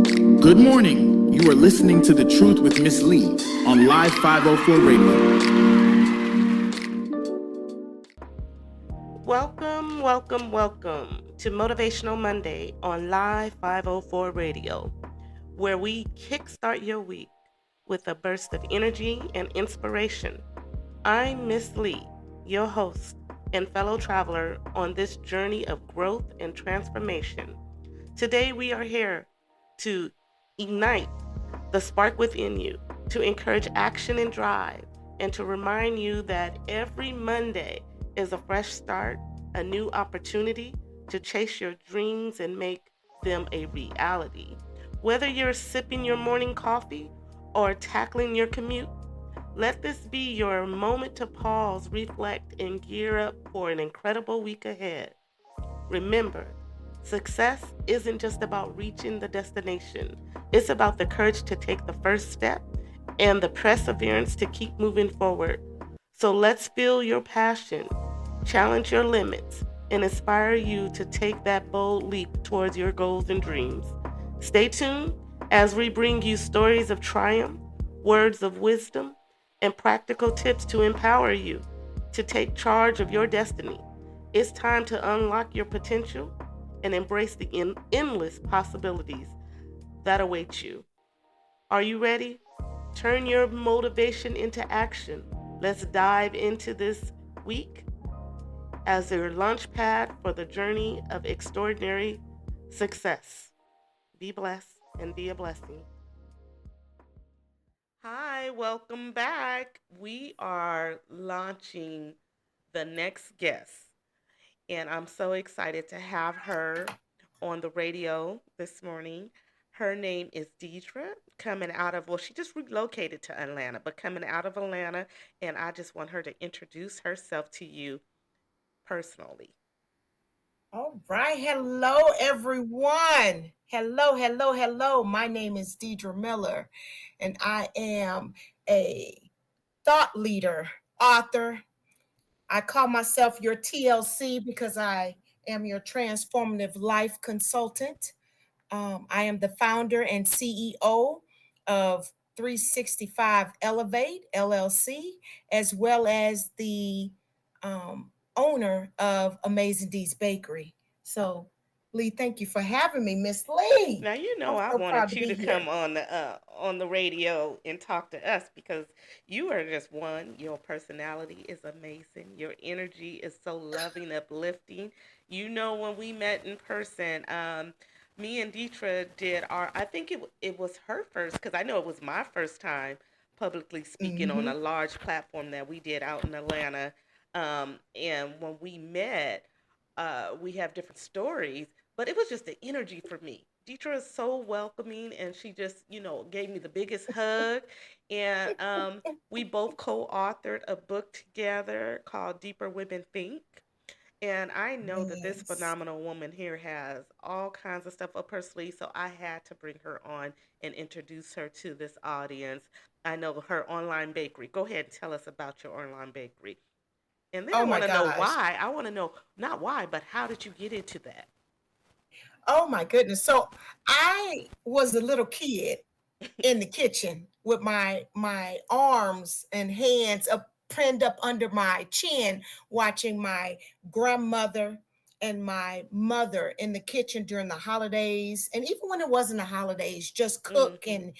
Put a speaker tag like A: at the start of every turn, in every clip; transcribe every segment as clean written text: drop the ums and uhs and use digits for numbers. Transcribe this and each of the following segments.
A: Good morning. You are listening to The Truth with Ms.Lee on Live 504 Radio.
B: Welcome to Motivational Monday on Live 504 Radio, where we kickstart your week with a burst of energy and inspiration. I'm Ms.Lee, your host and fellow traveler on this journey of growth and transformation. Today we are here to ignite the spark within you, to encourage action and drive, and to remind you that every Monday is a fresh start, a new opportunity to chase your dreams and make them a reality. Whether you're sipping your morning coffee or tackling your commute, let this be your moment to pause, reflect, and gear up for an incredible week ahead. Remember, success isn't just about reaching the destination. It's about the courage to take the first step and the perseverance to keep moving forward. So let's feel your passion, challenge your limits, and inspire you to take that bold leap towards your goals and dreams. Stay tuned as we bring you stories of triumph, words of wisdom, and practical tips to empower you to take charge of your destiny. It's time to unlock your potential and embrace the endless possibilities that await you. Are you ready? Turn your motivation into action. Let's dive into this week as your launch pad for the journey of extraordinary success. Be blessed and be a blessing. Hi, welcome back. We are launching the next guest, and I'm so excited to have her on the radio this morning. Her name is Deitra, coming out of, well, she just relocated to Atlanta, but coming out of Atlanta, and I just want her to introduce herself to you personally.
C: All right. Hello, everyone. Hello. My name is Deitra Miller, and I am a thought leader, author. I call myself your TLC because I am your transformative life consultant. I am the founder and CEO of 365 Elevate LLC, as well as the owner of Amazing D's Bakery. So, Lee, thank you for having me, Miss Lee.
B: Now you know
C: I'm
B: I
C: so proud
B: wanted
C: to
B: you
C: be
B: to come
C: here.
B: on the radio and talk to us because you are just one. Your personality is amazing. Your energy is so loving, uplifting. You know when we met in person, me and Deitra did our. I think it was her first because I know it was my first time publicly speaking on a
C: Hmm.
B: large platform that we did out in Atlanta. And when we met, we have different stories, but it was just the energy for me. Deetra is so welcoming, and she just, gave me the biggest hug. And we both co-authored a book together called Deeper Women Think. And I know that this
C: Yes.
B: phenomenal woman here has all kinds of stuff up her sleeve, so I had to bring her on and introduce her to this audience. I know her online bakery. Go ahead and tell us about your online bakery. And then I
C: Oh my
B: want to know
C: gosh.
B: why. I want to know not why, but how did you get into that?
C: Oh my goodness. So I was a little kid in the kitchen with my arms and hands up pinned up under my chin, watching my grandmother and my mother in the kitchen during the holidays, and even when it wasn't the holidays, just cook
B: Hmm.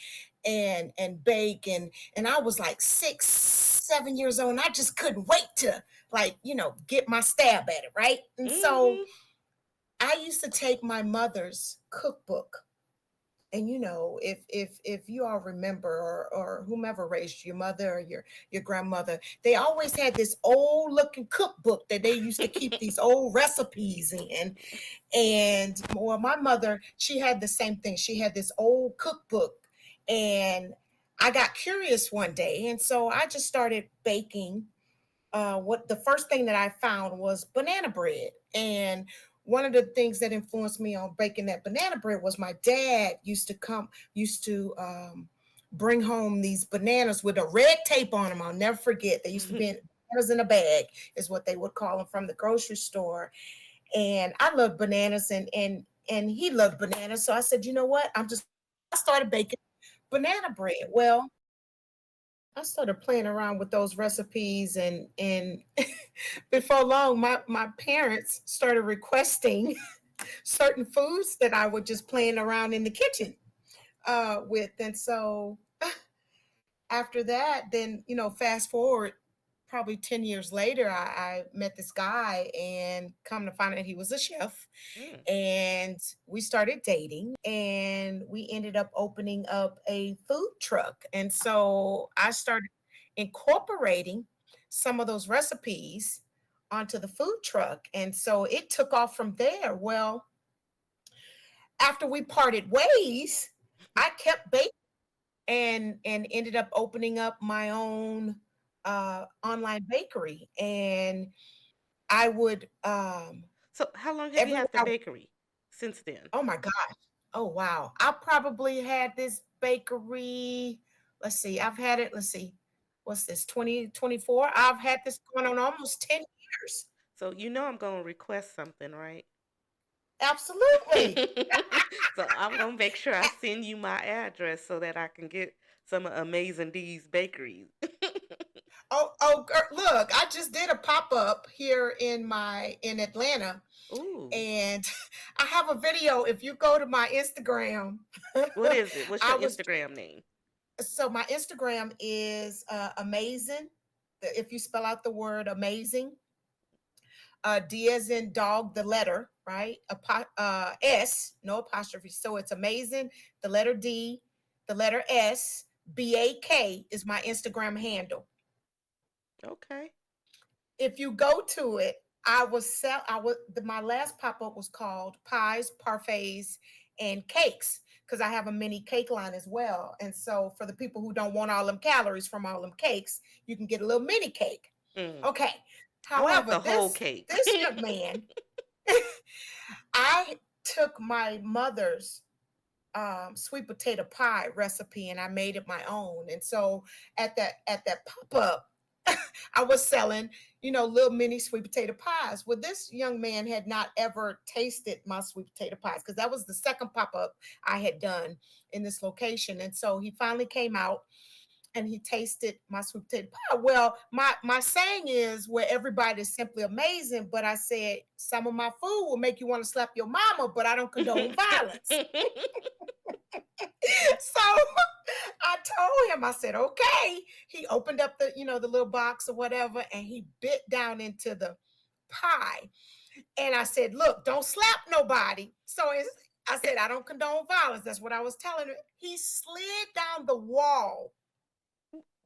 C: and bake, and I was like 6 7 years old, and I just couldn't wait to, like, get my stab at it, right? And so
B: Hmm.
C: I used to take my mother's cookbook, and if you all remember, or whomever raised your mother or your grandmother, they always had this old looking cookbook that they used to keep these old recipes in. And well, my mother, she had the same thing. She had this old cookbook, and I got curious one day, and so I just started baking. What the first thing that I found was banana bread. And one of the things that influenced me on baking that banana bread was my dad used to bring home these bananas with a red tape on them. I'll never forget. They used to be bananas in a bag, is what they would call them, from the grocery store. And I love bananas, and he loved bananas. So I said, you know what? I'm just I started baking banana bread. Well, I started playing around with those recipes, and before long, my parents started requesting certain foods that I would just playing around in the kitchen with. And so after that, then, fast forward probably 10 years later, I met this guy and come to find out he was a chef.
B: Mm.
C: And we started dating and we ended up opening up a food truck. And so I started incorporating some of those recipes onto the food truck. And so it took off from there. Well, after we parted ways, I kept baking and ended up opening up my own online bakery. And I would
B: So, how long have you
C: everywhere
B: had the bakery since then?
C: oh my gosh. Oh wow. I probably had this bakery. Let's see. I've had it. Let's see. What's this? 2024. I've had this going on almost 10 years.
B: So, you know I'm going to request something, right?
C: Absolutely.
B: So, I'm going to make sure I send you my address so that I can get some of Amazing D's bakeries.
C: Look, I just did a pop-up here in Atlanta,
B: Ooh,
C: and I have a video. If you go to my Instagram,
B: what is it? What's your
C: I was
B: Instagram name?
C: so my Instagram is amazing. If you spell out the word amazing, D as in dog, the letter, right? S, no apostrophe. So it's amazing. The letter D, the letter S, BAK is my Instagram handle.
B: Okay.
C: If you go to it, my last pop-up was called Pies, Parfaits, and Cakes, because I have a mini cake line as well. And so for the people who don't want all them calories from all them cakes, you can get a little mini cake.
B: Mm.
C: Okay.
B: I want
C: However,
B: the whole
C: this
B: cake.
C: this young man, I took my mother's sweet potato pie recipe and I made it my own. And so at that pop-up, I was selling, little mini sweet potato pies. Well, this young man had not ever tasted my sweet potato pies because that was the second pop-up I had done in this location. And so he finally came out and he tasted my sweet potato pie. Well, my saying is where everybody is simply amazing, but I said some of my food will make you want to slap your mama, but I don't condone violence. So I told him, I said, okay. He opened up the little box or whatever, and he bit down into the pie. And I said, look, don't slap nobody. I said, I don't condone violence. That's what I was telling him. He slid down the wall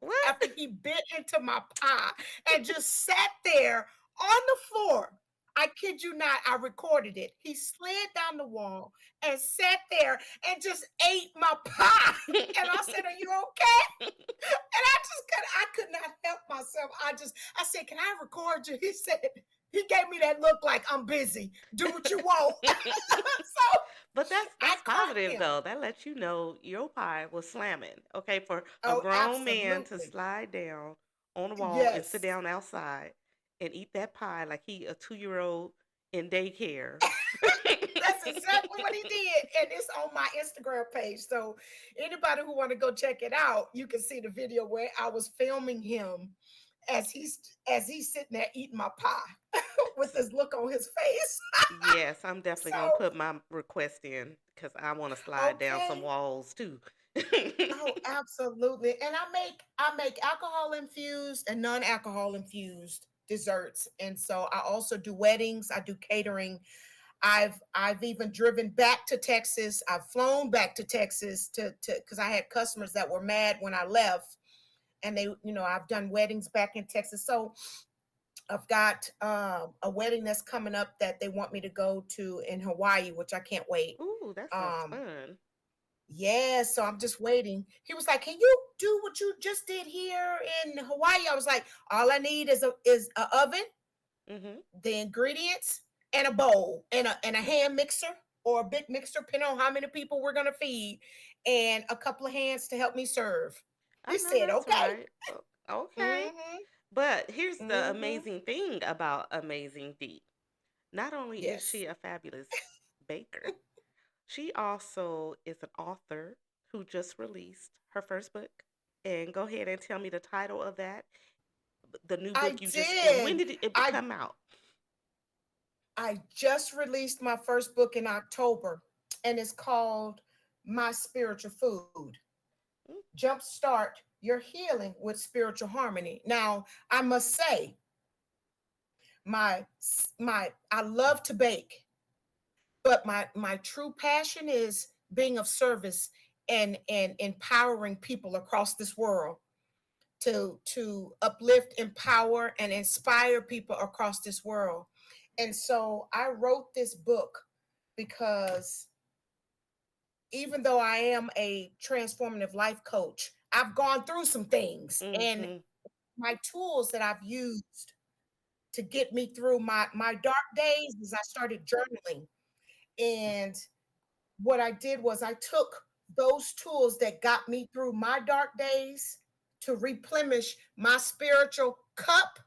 B: What?
C: after he bit into my pie and just sat there on the floor. I kid you not, I recorded it. He slid down the wall and sat there and just ate my pie. And I said, are you okay? And I could not help myself. I said, can I record you? He gave me that look like I'm busy. Do what you want. So
B: But that's
C: I
B: that's
C: caught
B: positive
C: him.
B: though. That lets you know your pie was slamming. Okay, for a
C: Oh,
B: grown man to
C: absolutely.
B: slide down on the wall and sit
C: Yes.
B: down outside and eat that pie like he a 2-year-old in daycare.
C: That's exactly what he did. And it's on my Instagram page. So anybody who want to go check it out, you can see the video where I was filming him as he's sitting there eating my pie with this look on his face.
B: Yes, I'm definitely
C: So
B: gonna put my request in because I want to slide down some
C: okay.
B: walls too.
C: Oh, absolutely. And I make alcohol infused and non-alcohol infused desserts. And so I also do weddings, I do catering. I've even driven back to Texas. I've flown back to Texas to because I had customers that were mad when I left, and I've done weddings back in Texas. So I've got a wedding that's coming up that they want me to go to in Hawaii, which I can't wait.
B: Ooh, that sounds
C: Um,
B: fun.
C: yeah, so I'm just waiting. He was like, "Can you do what you just did here in Hawaii?" I was like, "All I need is a oven,
B: Mhm.
C: the ingredients, and a bowl and a hand mixer or a big mixer, depending on how many people we're gonna feed, and a couple of hands to help me serve."
B: I
C: He
B: know
C: said,
B: that's
C: "Okay."
B: right. Okay.
C: Mm-hmm.
B: But here's the
C: Mm-hmm.
B: amazing thing about Amazing D. Not only is
C: Yes.
B: she a fabulous baker, she also is an author. who just released her first book. And go ahead and tell me the title of that, the new
C: I
B: book you just, and when
C: did.
B: did it
C: I
B: come out?
C: I just released my first book in October, and it's called My Spiritual Food.
B: Mm,
C: Jumpstart your healing with spiritual harmony. Now, I must say, my I love to bake, but my true passion is being of service and empowering people across this world to uplift, empower, and inspire people across this world. And so I wrote this book because even though I am a transformative life coach, I've gone through some things, and
B: mm-hmm.
C: my tools that I've used to get me through my dark days is I started journaling. And what I did was I took those tools that got me through my dark days to replenish my spiritual cup,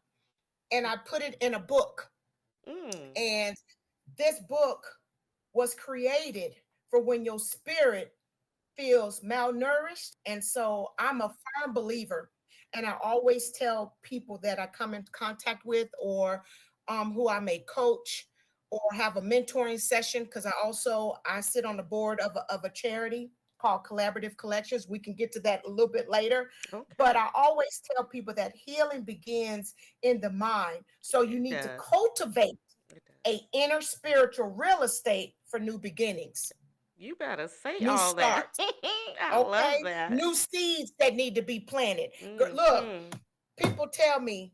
C: and I put it in a book.
B: Mm,
C: And this book was created for when your spirit feels malnourished. And so I'm a firm believer. And I always tell people that I come in contact with, or who I may coach or have a mentoring session, because I sit on the board of a charity called Collaborative Collections. We can get to that a little bit later. But
B: okay.
C: I always tell people that healing begins in the mind. So you
B: It
C: need to
B: does.
C: cultivate
B: It does.
C: a inner spiritual real estate for new beginnings,
B: You better say
C: new
B: all that.
C: starts.
B: I love
C: Okay,
B: that.
C: new seeds that need to be planted. Look,
B: Mm-hmm.
C: people tell me,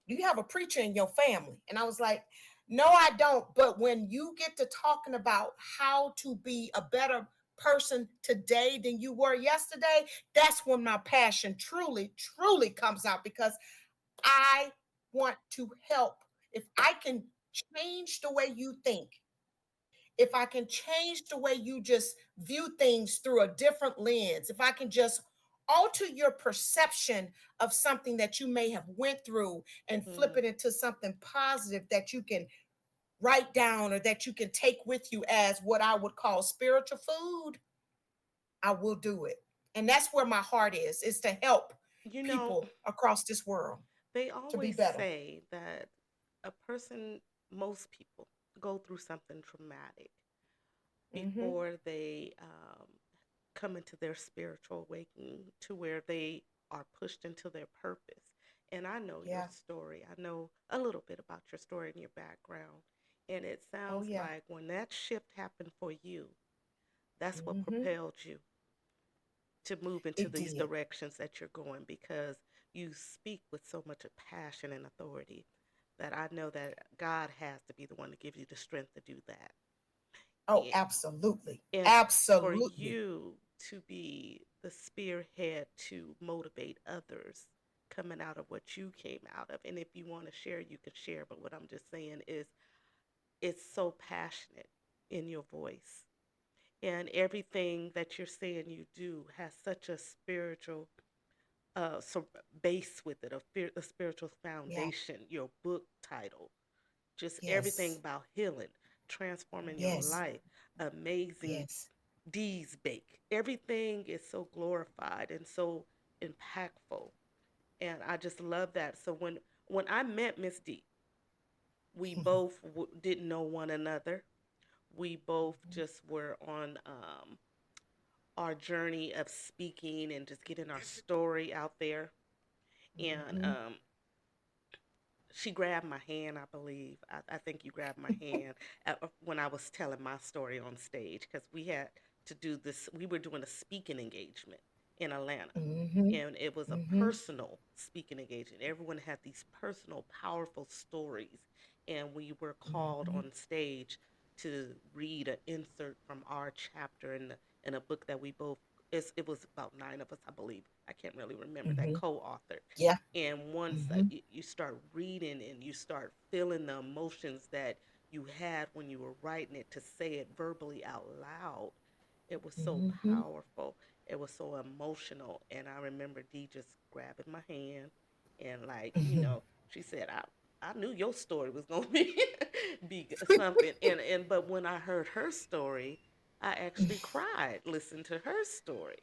C: do you have a preacher in your family? And I was like, no, I don't. But when you get to talking about how to be a better person today than you were yesterday, that's when my passion truly, truly comes out, because I want to help. If I can change the way you think, if I can change the way you just view things through a different lens, if I can just alter your perception of something that you may have went through and flip
B: Mm.
C: it into something positive that you can write down or that you can take with you as what I would call spiritual food, I will do it. And that's where my heart is to help
B: You know,
C: people across this world
B: they
C: to be
B: always
C: better.
B: say that a person, most people, go through something traumatic
C: Mm-hmm.
B: before they come into their spiritual awakening to where they are pushed into their purpose. And I know your
C: Yeah.
B: story. I know a little bit about your story and your background. And it
C: Oh
B: sounds
C: yeah.
B: like when that shift happened for you, that's what
C: Mm-hmm.
B: propelled you to move into
C: It
B: these
C: did.
B: directions that you're going, because you speak with so much of passion and authority that I know that God has to be the one to give you the strength to do that.
C: Oh,
B: And,
C: absolutely.
B: and for
C: Absolutely.
B: you to be the spearhead to motivate others coming out of what you came out of. And if you want to share, you can share. But what I'm just saying is it's so passionate in your voice. And everything that you're saying you do has such a spiritual so base with it, a spiritual
C: Yeah.
B: foundation. Your book title, just everything
C: Yes.
B: about healing, transforming your
C: Yes.
B: life, amazing
C: Yes.
B: D's bake. Everything is so glorified and so impactful, and I just love that. So when I met Miss D, we both didn't know one another. We both just were on our journey of speaking and just getting our story out there. And
C: Mhm.
B: she grabbed my hand, I believe. I think you grabbed my hand when I was telling my story on stage, because we had to do this. We were doing a speaking engagement in Atlanta,
C: Mhm.
B: and it was a
C: Mhm.
B: personal speaking engagement. Everyone had these personal, powerful stories, and we were called
C: Mhm.
B: on stage to read an insert from our chapter in a book that we both. It was about nine of us, I believe. I can't really remember that
C: Mhm.
B: co-author.
C: Yeah.
B: And once
C: Mhm.
B: you start reading and you start feeling the emotions that you had when you were writing it, to say it verbally out loud, it was so
C: Mhm.
B: powerful. It was so emotional. And I remember Dee just grabbing my hand and, like,
C: Mhm.
B: she said, I knew your story was gonna be be something. And but when I heard her story, I actually cried, listened to her story.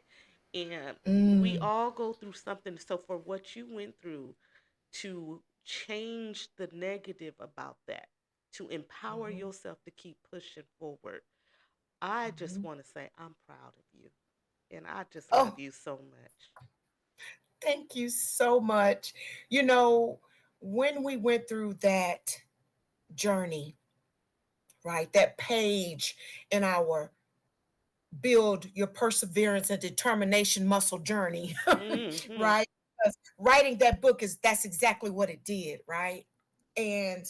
B: And we
C: Mm,
B: all go through something. So, for what you went through, to change the negative about that, to empower
C: mhm,
B: yourself to keep pushing forward, I just
C: mhm.
B: want to say I'm proud of you. And I just love
C: Oh,
B: you so much.
C: thank you so much. You know, when we went through that journey, right, that page in our build your perseverance and determination muscle journey,
B: Mm-hmm.
C: right? Because writing that book is that's exactly what it did, right? And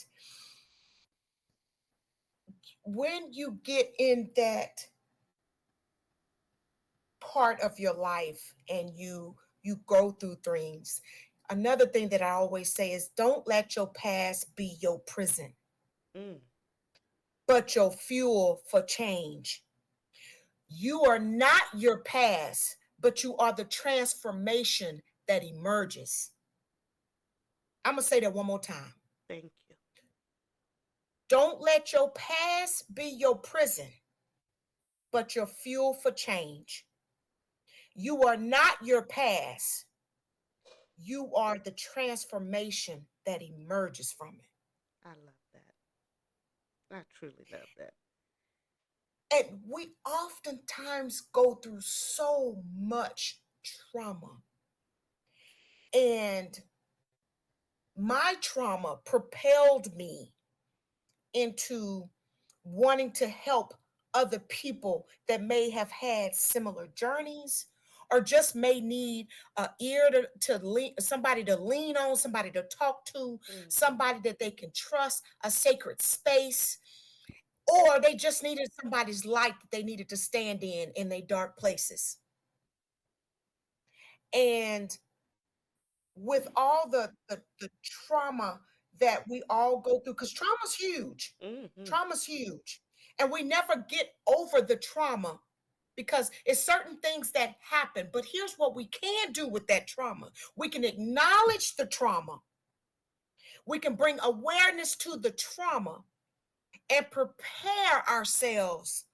C: when you get in that part of your life and you go through things, another thing that I always say is don't let your past be your prison,
B: Mm.
C: but your fuel for change. You are not your past, but you are the transformation that emerges. I'm going to say that one more time.
B: Thank you.
C: Don't let your past be your prison, but your fuel for change. You are not your past. You are the transformation that emerges from it.
B: I love that. I truly love that.
C: And we oftentimes go through so much trauma. And my trauma propelled me into wanting to help other people that may have had similar journeys or just may need a ear to lean, somebody to lean on, somebody to talk to,
B: Mm-hmm.
C: somebody that they can trust, a sacred space, or they just needed somebody's light that they needed to stand in their dark places. And with all the trauma that we all go through, because trauma's huge.
B: Mm-hmm.
C: Trauma's huge. And we never get over the trauma because it's certain things that happen. But here's what we can do with that trauma. We can acknowledge the trauma. We can bring awareness to the trauma and prepare ourselves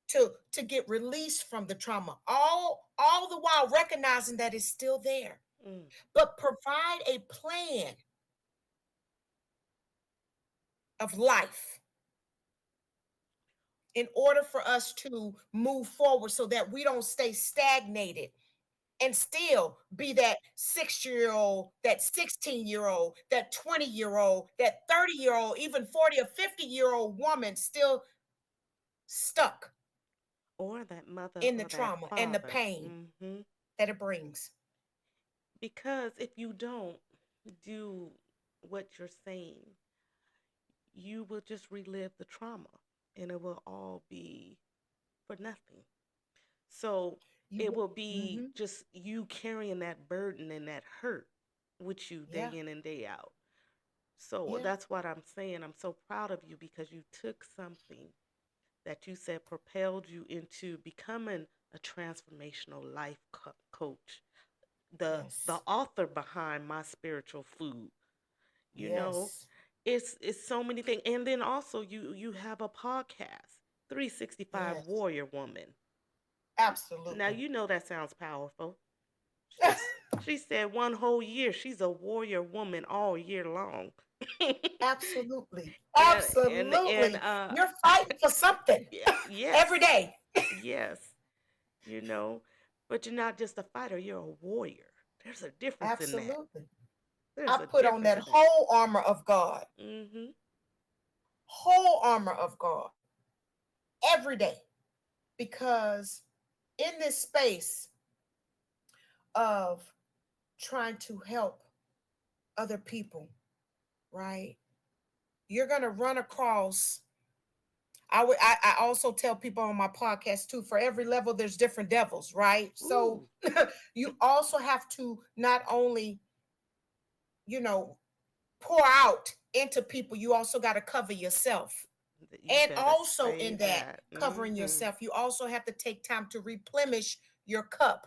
C: to get released from the trauma. All the while recognizing that it's still there.
B: Mm.
C: But provide a plan of life in order for us to move forward so that we don't stay stagnated and still be that 6-year-old, that 16-year-old, that 20-year-old, that 30-year-old, even 40 or 50-year-old woman still stuck
B: Or that mother
C: in the
B: or that
C: trauma and the
B: father.
C: pain
B: Mm-hmm.
C: that it brings.
B: Because if you don't do what you're saying, you will just relive the trauma and it will all be for nothing. So
C: You
B: it
C: will,
B: will be
C: mm-hmm,
B: just you carrying that burden and that hurt with you day
C: yeah,
B: in and day out. So
C: yeah,
B: that's what I'm saying. I'm so proud of you because you took something that you said propelled you into becoming a transformational life coach, the
C: yes,
B: author behind My Spiritual Food. You know,
C: yes,
B: it's so many things. And then also you have a podcast, 365
C: yes,
B: Warrior Woman. Now
C: absolutely.
B: you know that sounds powerful. She said one whole year she's a warrior woman all year long.
C: Absolutely.
B: And
C: Absolutely. You're fighting for something
B: yeah,
C: every
B: yes.
C: day.
B: Yes, you know, but you're not just a fighter, you're a warrior. There's a difference in that.
C: Absolutely.
B: There's
C: I
B: a
C: put on
B: difference
C: that
B: in that.
C: whole armor of God,
B: Mhm.
C: whole armor of God every day because in this space of trying to help other people, right? You're going to run across. I also tell people on my podcast too, for every level, there's different devils, right? So
B: Ooh,
C: you also have to not only, you know, pour out into people, you also got to cover yourself.
B: you
C: And
B: better
C: also
B: say
C: in that
B: that.
C: covering
B: Mhm.
C: yourself, you also have to take time to replenish your cup.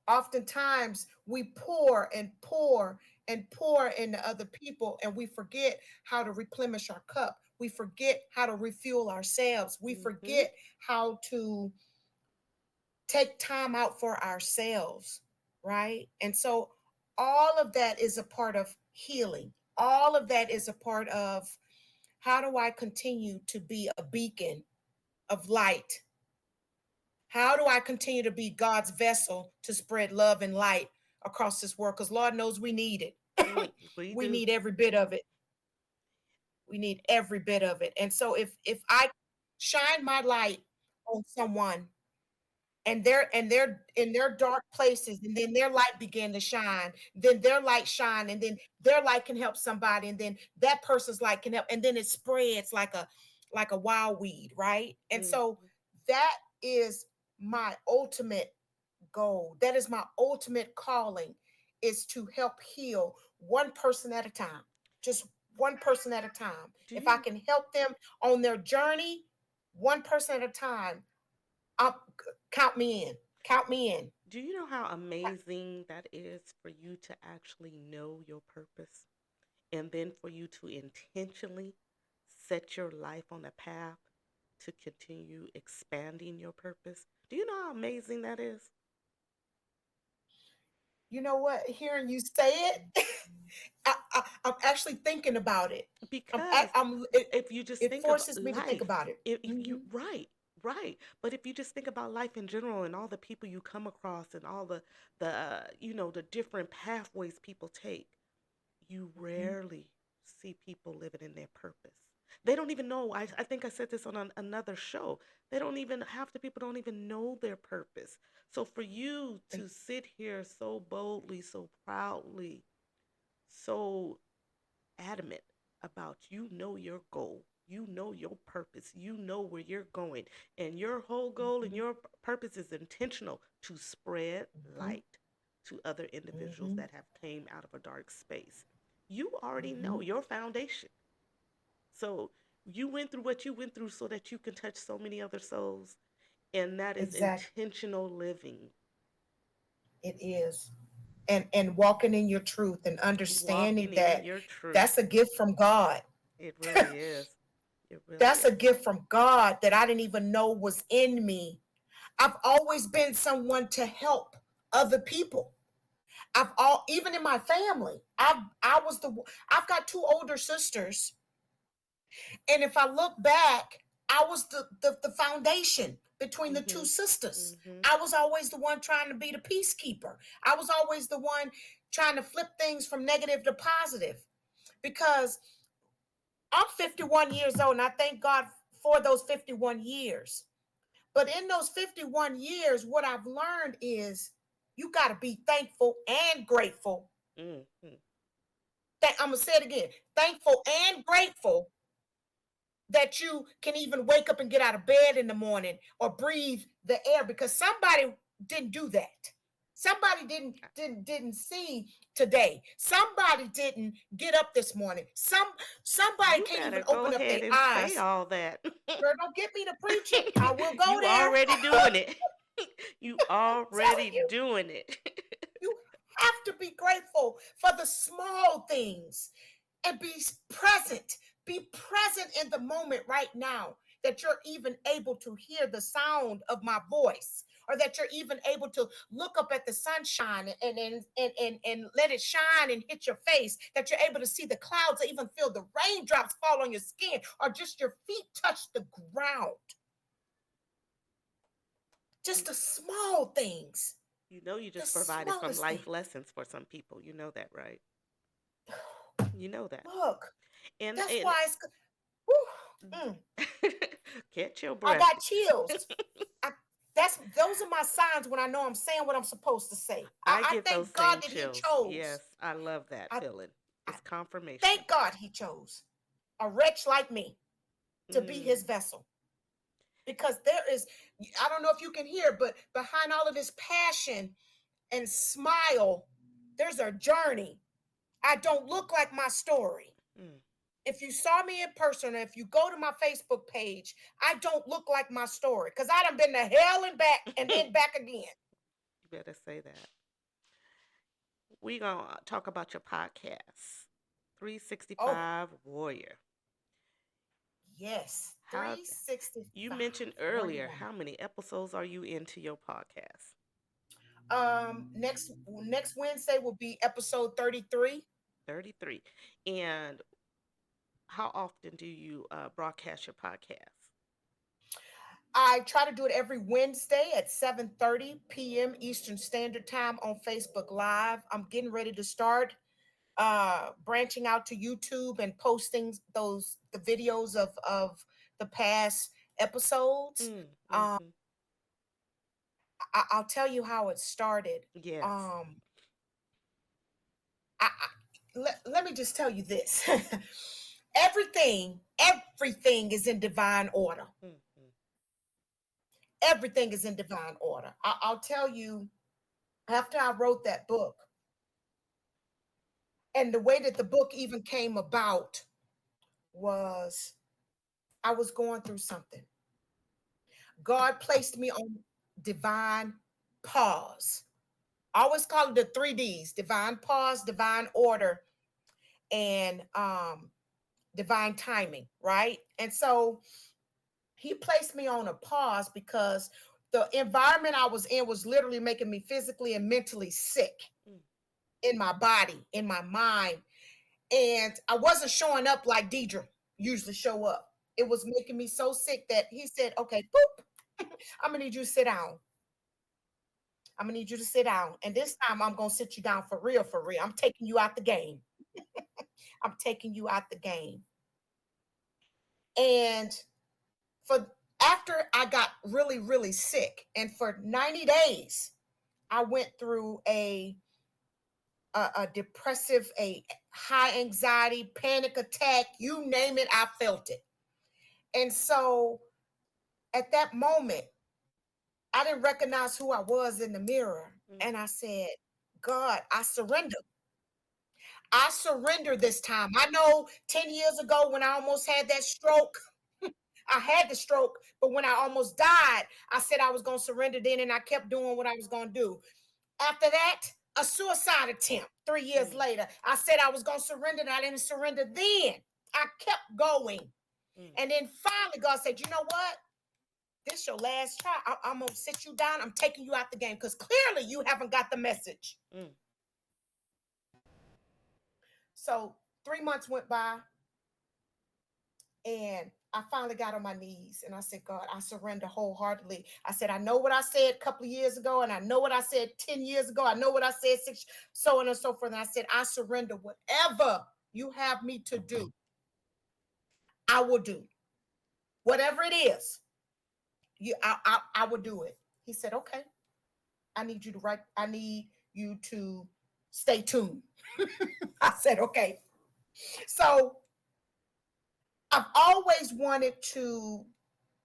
C: Oftentimes we pour and pour and pour into other people and we forget how to replenish our cup. We forget how to refuel ourselves. We
B: Mm-hmm.
C: forget how to take time out for ourselves, right? And so all of that is a part of healing. All of that is a part of how do I continue to be a beacon of light? How do I continue to be God's vessel to spread love and light across this world? Because Lord knows we need it.
B: We
C: We
B: do.
C: need every bit of it. We need every bit of it. And so if I shine my light on someone and they're in their dark places, and then their light began to shine, then their light shine, and then their light can help somebody, and then that person's light can help, and then it spreads like a wild weed, right? And
B: Mm.
C: so that is my ultimate goal. That is my ultimate calling, is to help heal one person at a time. Just one person at a time.
B: Do
C: If I
B: you
C: can help them on their journey, one person at a time, I'll count me in. Count me in.
B: do you know how amazing that is for you to actually know your purpose, and then for you to intentionally set your life on a path to continue expanding your purpose? Do you know how amazing that is?
C: You know what? Hearing you say it, I'm actually thinking about it.
B: Because
C: It,
B: if you just
C: it
B: think of
C: forces me to think
B: life,
C: about it.
B: if you
C: Mhm.
B: right, right, but if you just think about life in general and all the people you come across and all the the different pathways people take, you
C: Mhm.
B: rarely see people living in their purpose. They don't even know. I think I said this on another show. They don't even, half the people don't even know their purpose. So for you
C: Think-
B: to sit here so boldly, so proudly, so adamant about, your goal, your purpose, where you're going, and your whole goal and
C: Mhm.
B: your purpose is intentional to spread
C: Mhm.
B: light to other individuals
C: Mhm.
B: that have came out of a dark space. You already know
C: Mhm.
B: your foundation. So you went through what you went through so that you can touch so many other souls, and that is
C: Exactly.
B: intentional living.
C: It is. And walking in your truth and understanding
B: Walking in
C: that
B: your truth.
C: that's a gift from God.
B: It really is. It really
C: That's a
B: is.
C: gift from God that I didn't even know was in me. I've always been someone to help other people. I've all even in my family. I was the I've got two older sisters, and if I look back, I was the foundation between the two
B: Mhm.
C: sisters.
B: Mhm.
C: I was always the one trying to be the peacekeeper. I was always the one trying to flip things from negative to positive, because I'm 51 years old and I thank God for those 51 years. But in those 51 years, what I've learned is you got to be thankful and grateful.
B: Mhm.
C: I'm going to say it again, thankful and grateful that you can even wake up and get out of bed in the morning or breathe the air, because somebody didn't do that. Somebody didn't see today. Somebody didn't get up this morning. Somebody
B: You
C: can't
B: better
C: even
B: go
C: open up their
B: ahead and say
C: eyes.
B: all that.
C: Girl, don't get me to preaching. I will go
B: You
C: there.
B: already doing it. You
C: I'm telling
B: already
C: you,
B: doing it.
C: you have to be grateful for the small things and be present. Be present in the moment right now, that you're even able to hear the sound of my voice, or that you're even able to look up at the sunshine and let it shine and hit your face, that you're able to see the clouds, or even feel the raindrops fall on your skin, or just your feet touch the ground.
B: you,
C: Just the small things,
B: you
C: the
B: just provided some
C: smallest
B: life
C: things.
B: lessons for some people. You know that, right? You know that.
C: Look, that's
B: And
C: why it's. Whew,
B: catch your
C: I
B: breath.
C: got chills. I, those are my signs when I know I'm saying what I'm supposed to say.
B: I
C: I
B: get those
C: thank God
B: same
C: that He
B: chills.
C: chose.
B: Yes, I love that
C: I,
B: feeling.
C: I
B: It's confirmation.
C: thank God He chose a wretch like me to be
B: Mm.
C: His vessel. Because there is, I don't know if you can hear, but behind all of this passion and smile, there's a journey. I don't look like my story.
B: Mm.
C: If you saw me in person, or if you go to my Facebook page, I don't look like my story, because I done been to hell and back and
B: You
C: then back again.
B: better say that. We gonna talk about your podcast,
C: Oh,
B: 365 Warrior.
C: Yes,
B: How you
C: 365.
B: mentioned
C: Wonder
B: earlier,
C: Woman.
B: how many episodes are you into your podcast?
C: Next Wednesday will be episode 33.
B: 33. And how often do you broadcast your podcast?
C: I try to do it every Wednesday at 7:30 p.m. Eastern Standard Time on Facebook Live. I'm getting ready to start branching out to YouTube and posting the videos of the past episodes.
B: Mm,
C: Um,
B: mm-hmm.
C: I'll tell you how it started.
B: Yes.
C: Um, let me just tell you this. Everything is in divine order.
B: Mm-hmm.
C: Everything is in divine order. I'll tell you, after I wrote that book, and the way that the book even came about was I was going through something. God placed me on divine pause. I always call it the 3Ds: divine pause, divine order, and divine timing, right? And so he placed me on a pause because the environment I was in was literally making me physically and mentally sick
B: Mm.
C: in my body, in my mind. And I wasn't showing up like Deidre usually show up. It was making me so sick that he said, okay, boop, I'm gonna need you to sit down. I'm gonna need you to sit down. And this time I'm gonna sit you down for real, for real. I'm taking you out the game. I'm taking you out the game. And for after I got really, really sick, and for 90 days, I went through a depressive, a high anxiety, panic attack, you name it, I felt it. And so at that moment, I didn't recognize who I was in the mirror.
B: Mm.
C: And I said, God, I surrender. I surrender this time. I know 10 years ago when I almost had that stroke, I had the stroke, but when I almost died, I said I was going to surrender then, and I kept doing what I was going to do. After that, a suicide attempt 3 years
B: Mm.
C: later. I said I was going to surrender, and I didn't surrender then. I kept going.
B: Mm.
C: And then finally, God said, you know what? This your last try. I'm going to sit you down. I'm taking you out the game because clearly you haven't got the message.
B: Mm.
C: So 3 months went by, and I finally got on my knees and I said, God, I surrender wholeheartedly. I said, I know what I said a couple of years ago, and I know what I said 10 years ago. I know what I said 6, so on and so forth. And I said, I surrender whatever you have me to do. I will do whatever it is. I will do it. He said, okay, I need you to write. I need you to stay tuned. I said, okay. So I've always wanted to,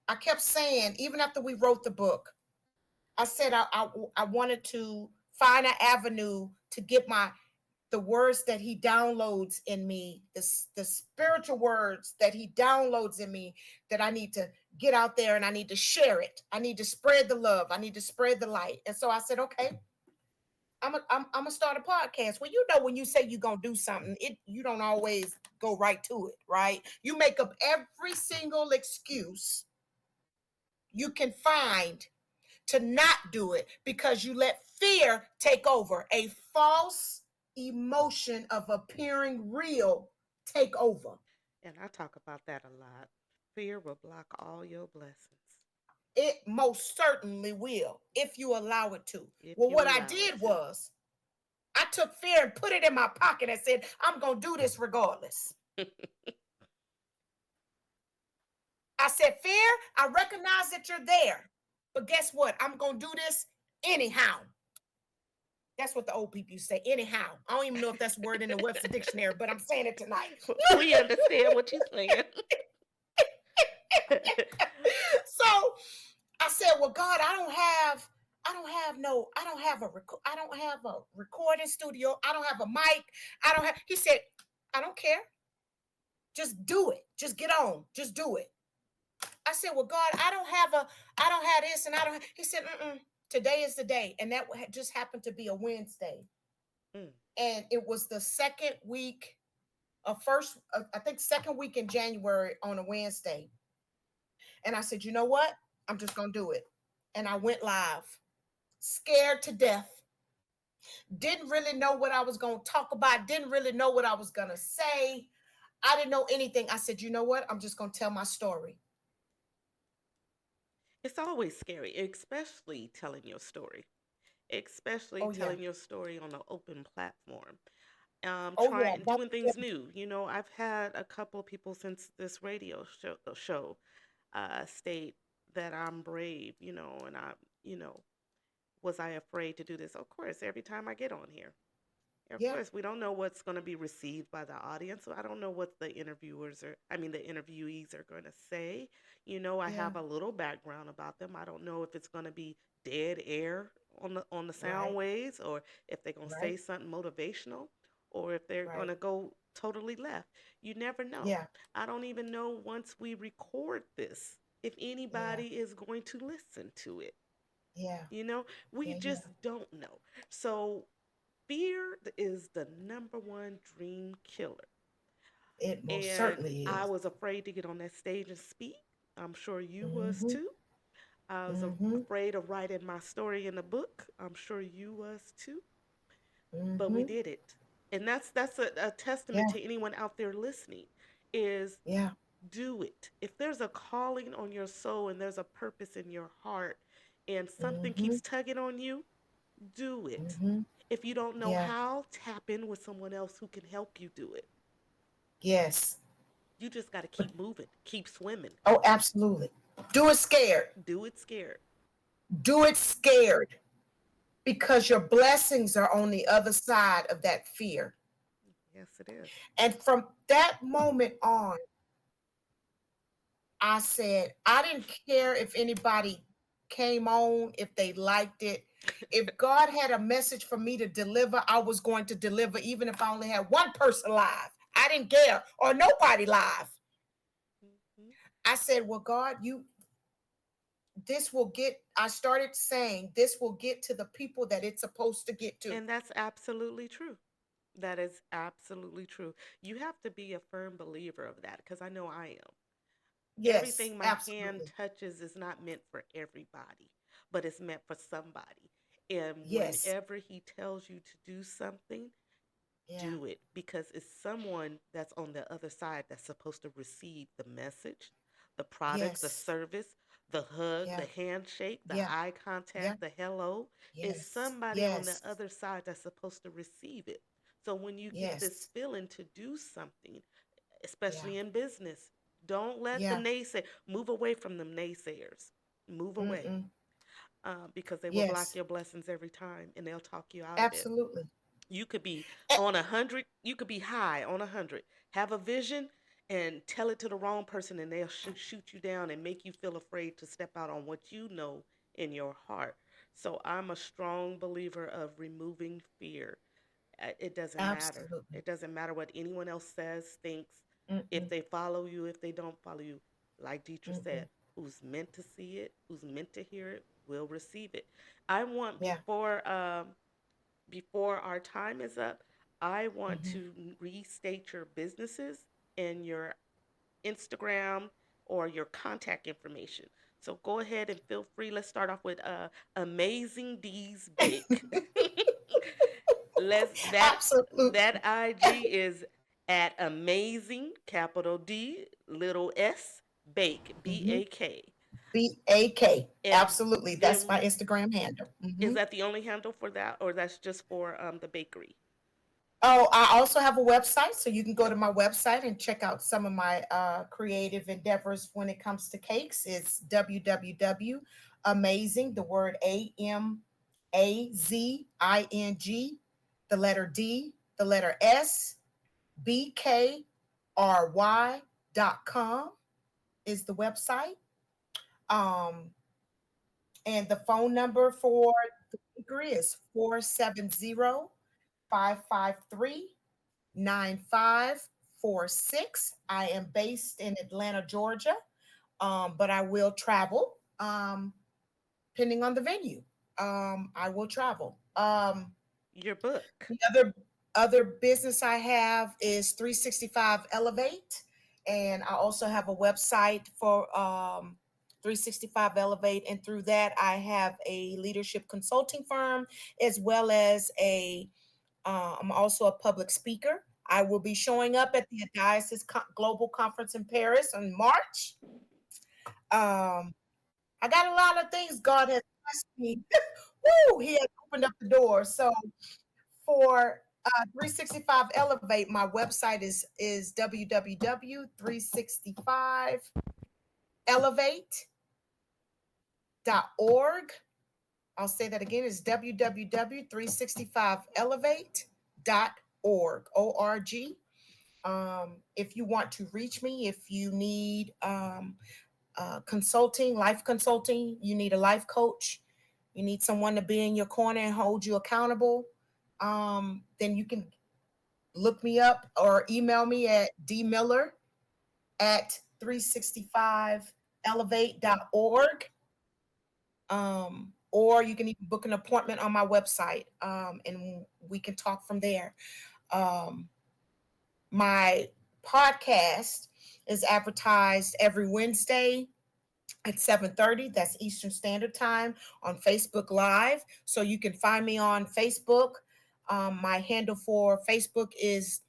C: I kept saying, even after we wrote the book, I said I wanted to find an avenue to get the words that he downloads in me, the spiritual words that he downloads in me, that I need to get out there and I need to share it. I need to spread the love. I need to spread the light. And so I said, okay, I'm gonna start a podcast. Well, you know, when you say you're gonna do something, you don't always go right to it, right? You make up every single excuse you can find to not do it because you let fear take over. A false emotion of appearing real take over.
B: And I talk about that a lot. Fear will block all your blessings
C: It most certainly will if you allow it to.
B: if
C: Well,
B: you
C: what I
B: allow it
C: did was I took fear and put it in my pocket and said, I'm going to do this regardless.
B: to.
C: I said, fear, I recognize that you're there. But guess what? I'm going to do this anyhow. That's what the old people used to say, anyhow. I don't even know if that's a word in the Webster Dictionary, but I'm saying it tonight.
B: We understand what you're saying.
C: So I said, well, God, I don't have a recording studio. I don't have a mic. He said, I don't care. Just do it. Just get on. Just do it. I said, well, God, I don't have this, and he said, today is the day. And that just happened to be a Wednesday.
B: Mm.
C: And it was the second week I think second week in January on a Wednesday. And I said, you know what? I'm just going to do it. And I went live, scared to death. Didn't really know what I was going to talk about. Didn't really know what I was going to say. I didn't know anything. I said, you know what? I'm just going to tell my story.
B: It's always scary, especially telling your story, especially
C: Oh, yeah.
B: telling your story on an open platform.
C: Oh, yeah.
B: Trying doing things new. I've had a couple of people since this radio show state that I'm brave, and you know, was I afraid to do this? Of course, every time I get on here. Of
C: Yeah.
B: course, we don't know what's going to be received by the audience. So I don't know what the interviewees are going to say. I
C: Yeah.
B: have a little background about them. I don't know if it's going to be dead air on the sound
C: Right.
B: waves, or if they're going to say
C: Right.
B: something motivational, or if they're going
C: Right.
B: to go totally left. You never know.
C: Yeah.
B: I don't even know once we record this if
C: Yeah.
B: anybody is going to listen to it.
C: Yeah.
B: We
C: Yeah. Yeah.
B: just don't know. So fear is the number one dream killer.
C: It most
B: And
C: certainly
B: I
C: is.
B: was afraid to get on that stage and speak. I'm sure you was
C: Mm-hmm.
B: too. I was
C: Mm-hmm.
B: afraid of writing my story in a book. I'm sure you was too. But we
C: Mm-hmm.
B: did it. And that's a testament
C: Yeah.
B: to anyone out there listening is
C: Yeah.
B: do it. If there's a calling on your soul and there's a purpose in your heart and something
C: Mm-hmm.
B: keeps tugging on you, do it.
C: Mm-hmm.
B: If you don't know
C: Yeah.
B: how, tap in with someone else who can help you do it.
C: Yes.
B: You just got to
C: But
B: keep moving, keep swimming.
C: oh, absolutely. Do it scared.
B: Do it scared.
C: Do it scared because your blessings are on the other side of that fear.
B: Yes, it is.
C: And from that moment on, I said, I didn't care if anybody came on, if they liked it. If God had a message for me to deliver, I was going to deliver, even if I only had one person live. I didn't care, or nobody live.
B: Mhm.
C: I said, well, God, I started saying this will get to the people that it's supposed to get to.
B: And that's absolutely true. That is absolutely true. You have to be a firm believer of that because I know I am.
C: Yes,
B: Everything my hand
C: absolutely.
B: touches is not meant for everybody, but it's meant for somebody. And
C: Yes.
B: whenever he tells you to do something,
C: Yeah.
B: do it because it's someone that's on the other side that's supposed to receive the message, the product, the
C: Yes.
B: service, the hug, the
C: Yeah.
B: handshake, the
C: Yeah.
B: eye
C: Yeah.
B: contact, the hello. Is
C: Yes.
B: somebody on the
C: Yes.
B: other side that's supposed to receive it. So when you get this
C: Yes.
B: feeling to do something,
C: Yeah.
B: especially in business, don't let the
C: Yeah.
B: naysay move away from them naysayers. Move away
C: Mm-mm.
B: because they will block
C: Yes.
B: your blessings every time and they'll talk you out of it.
C: Absolutely.
B: You could be
C: Eh,
B: on 100, you could be high on 100, have a vision and tell it to the wrong person and they'll shoot you down and make you feel afraid to step out on what you know in your heart. So I'm a strong believer of removing fear. It doesn't matter.
C: Absolutely.
B: It doesn't matter what anyone else says, thinks, if
C: Mm-mm.
B: they follow you, if they don't follow you. Like Deitra
C: Mm-mm.
B: said, who's meant to see it, who's meant to hear it, will receive it. I want
C: Yeah.
B: before our time is up, I want
C: Mm-hmm.
B: to restate your businesses and your Instagram or your contact information. So go ahead and feel free. Let's start off with Amazing D's Bake. Let's that
C: Absolutely.
B: IG is at amazing capital D little S bake
C: Mm-hmm.
B: BAK.
C: BAK.
B: And
C: Absolutely. That's my
B: then
C: Instagram handle.
B: is
C: Mm-hmm.
B: that the only handle for that, or that's just for the bakery?
C: Oh, I also have a website, so you can go to my website and check out some of my creative endeavors when it comes to cakes. It's www.amazing, the word AMAZING, the letter D, the letter SBKRY.com is the website. Um, and the phone number for the bakery is 470-553-9546. I am based in Atlanta, Georgia, but I will travel depending on the venue. I will travel.
B: Your book.
C: The other Other business I have is 365 Elevate, and I also have a website for 365 Elevate, and through that I have a leadership consulting firm as well as I'm also a public speaker. I will be showing up at the Diocese Global Conference in Paris in March. Um, I got a lot of things God has blessed me. Woo, He has opened up the door. So for 365 Elevate, my website is www.365elevate.org. I'll say that again, is www.365elevate.org. O-R-G. If you want to reach me, if you need consulting, life consulting, you need a life coach, you need someone to be in your corner and hold you accountable, then you can look me up or email me at dmiller@365elevate.org. Or you can even book an appointment on my website, and we can talk from there. My podcast is advertised every Wednesday at 7:30. That's Eastern Standard Time on Facebook Live. So you can find me on Facebook. My handle for Facebook is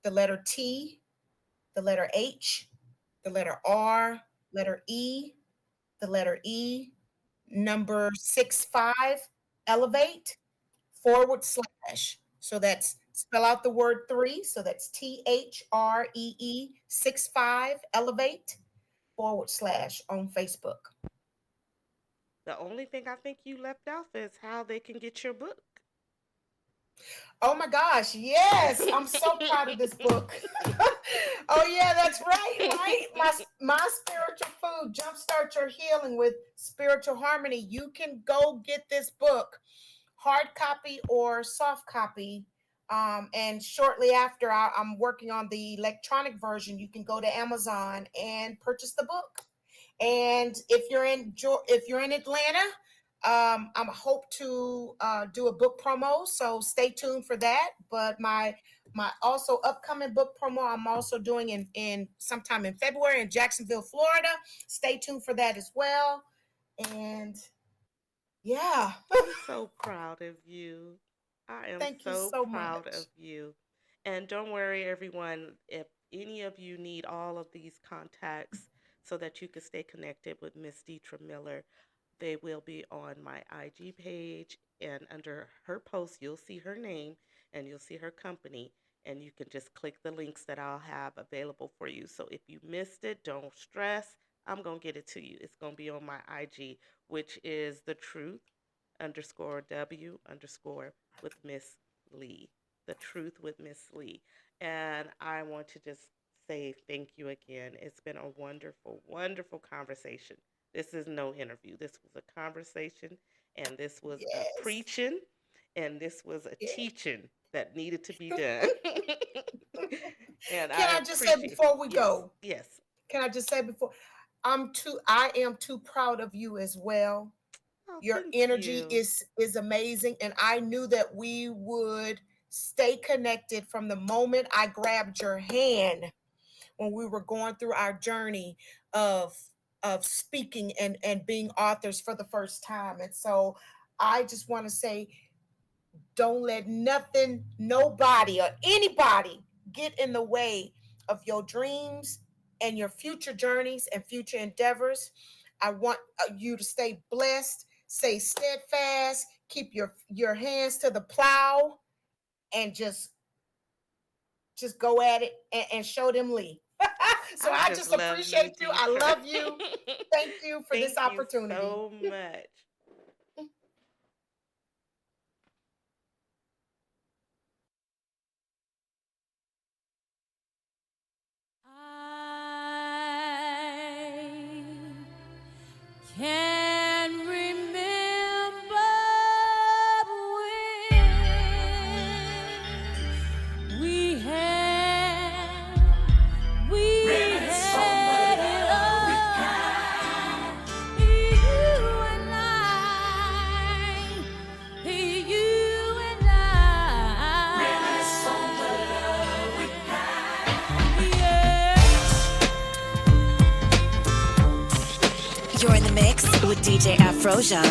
C: the letter T, the letter H, the letter R, letter E, the letter E, number 65, elevate, / So that's spell out the word three. So that's THREE 65, elevate, / on Facebook.
B: The only thing I think you left off is how they can get your book.
C: Oh my gosh, yes. I'm so proud of this book. Oh yeah, that's right, right? My spiritual food, Jumpstart Your Healing with Spiritual Harmony. You can go get this book, hard copy or soft copy. And shortly after, I'm working on the electronic version. You can go to Amazon and purchase the book. And if you're in Atlanta, I hope to do a book promo, so stay tuned for that. But my also upcoming book promo, I'm also doing in sometime in February in Jacksonville, Florida. Stay tuned for that as well. And yeah,
B: I'm so proud of you. I am
C: thank you
B: so
C: so
B: proud
C: much.
B: of you. And don't worry, everyone, if any of you need all of these contacts so that you can stay connected with Miss Deitra Miller, they will be on my IG page. And under her post, you'll see her name and you'll see her company. And you can just click the links that I'll have available for you. So if you missed it, don't stress. I'm going to get it to you. It's going to be on my IG, which is the truth _W_ with Miss Lee. The truth with Miss Lee. And I want to just say thank you again. It's been a wonderful, wonderful conversation. This is no interview. This was a conversation, and this was a
C: Yes.
B: preaching, and this was a
C: Yeah.
B: teaching that needed to be done. And
C: Can
B: I
C: I just say
B: appreciate.
C: before we
B: Yes,
C: go?
B: yes.
C: Can I just say before I am too proud of you as well.
B: Oh,
C: Your
B: thank
C: energy
B: you.
C: is amazing, and I knew that we would stay connected from the moment I grabbed your hand when we were going through our journey of speaking and being authors for the first time. And so I just want to say, don't let nothing, nobody, or anybody get in the way of your dreams and your future journeys and future endeavors. I want you to stay blessed, stay steadfast, keep your hands to the plow, and just go at it and show them Lee. So
B: I
C: I
B: just
C: just
B: love you,
C: appreciate you. I
B: Deitra.
C: love you. Thank you for this
B: Thank you
C: opportunity.
B: so much.
D: I can remember when we had it all. You and I.
E: DJ Afrosia.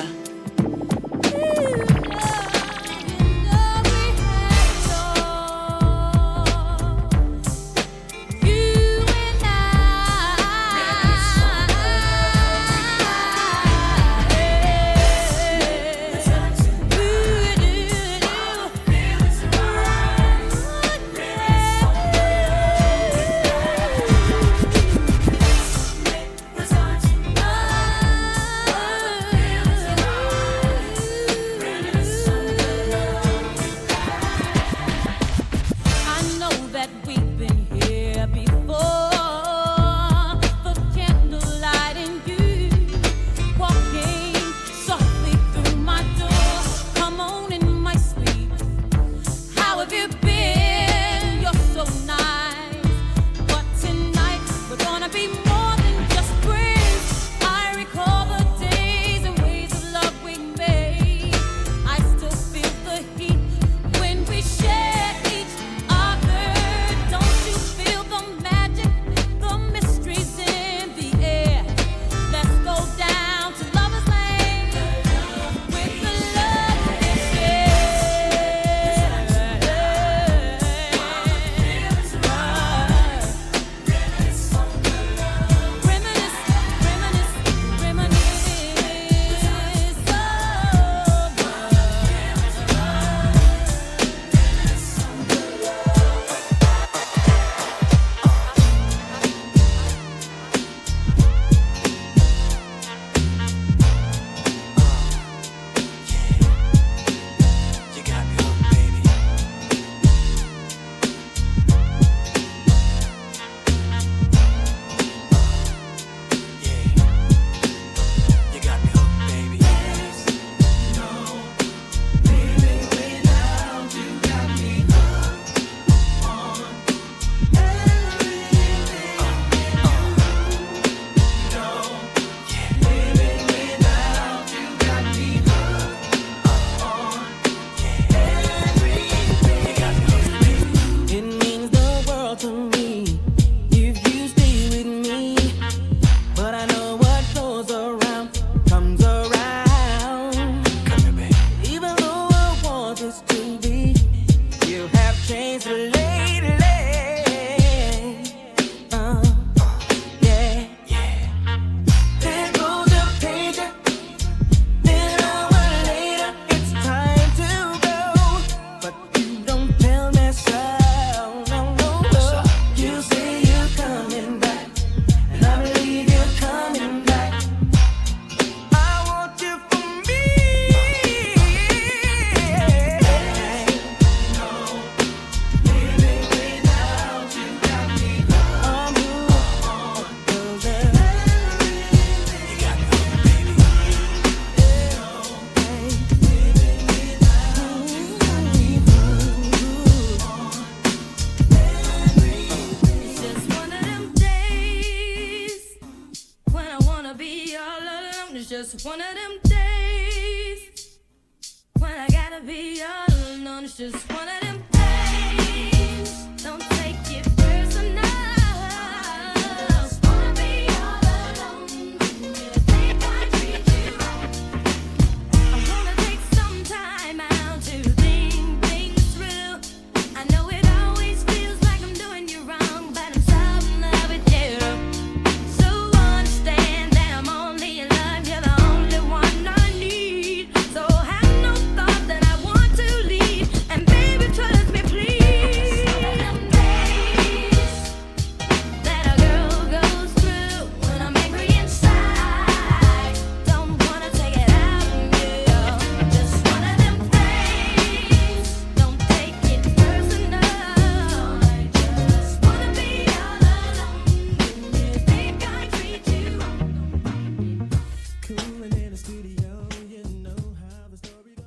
D: Just one of them days when I gotta be all alone. It's just one of them days. Don't take it personal. Just wanna be all alone. You think I treat you wrong? I'm gonna take some time out to think things through. I know it always feels like I'm doing you wrong, but I'm so in love with you. So understand that I'm only in love.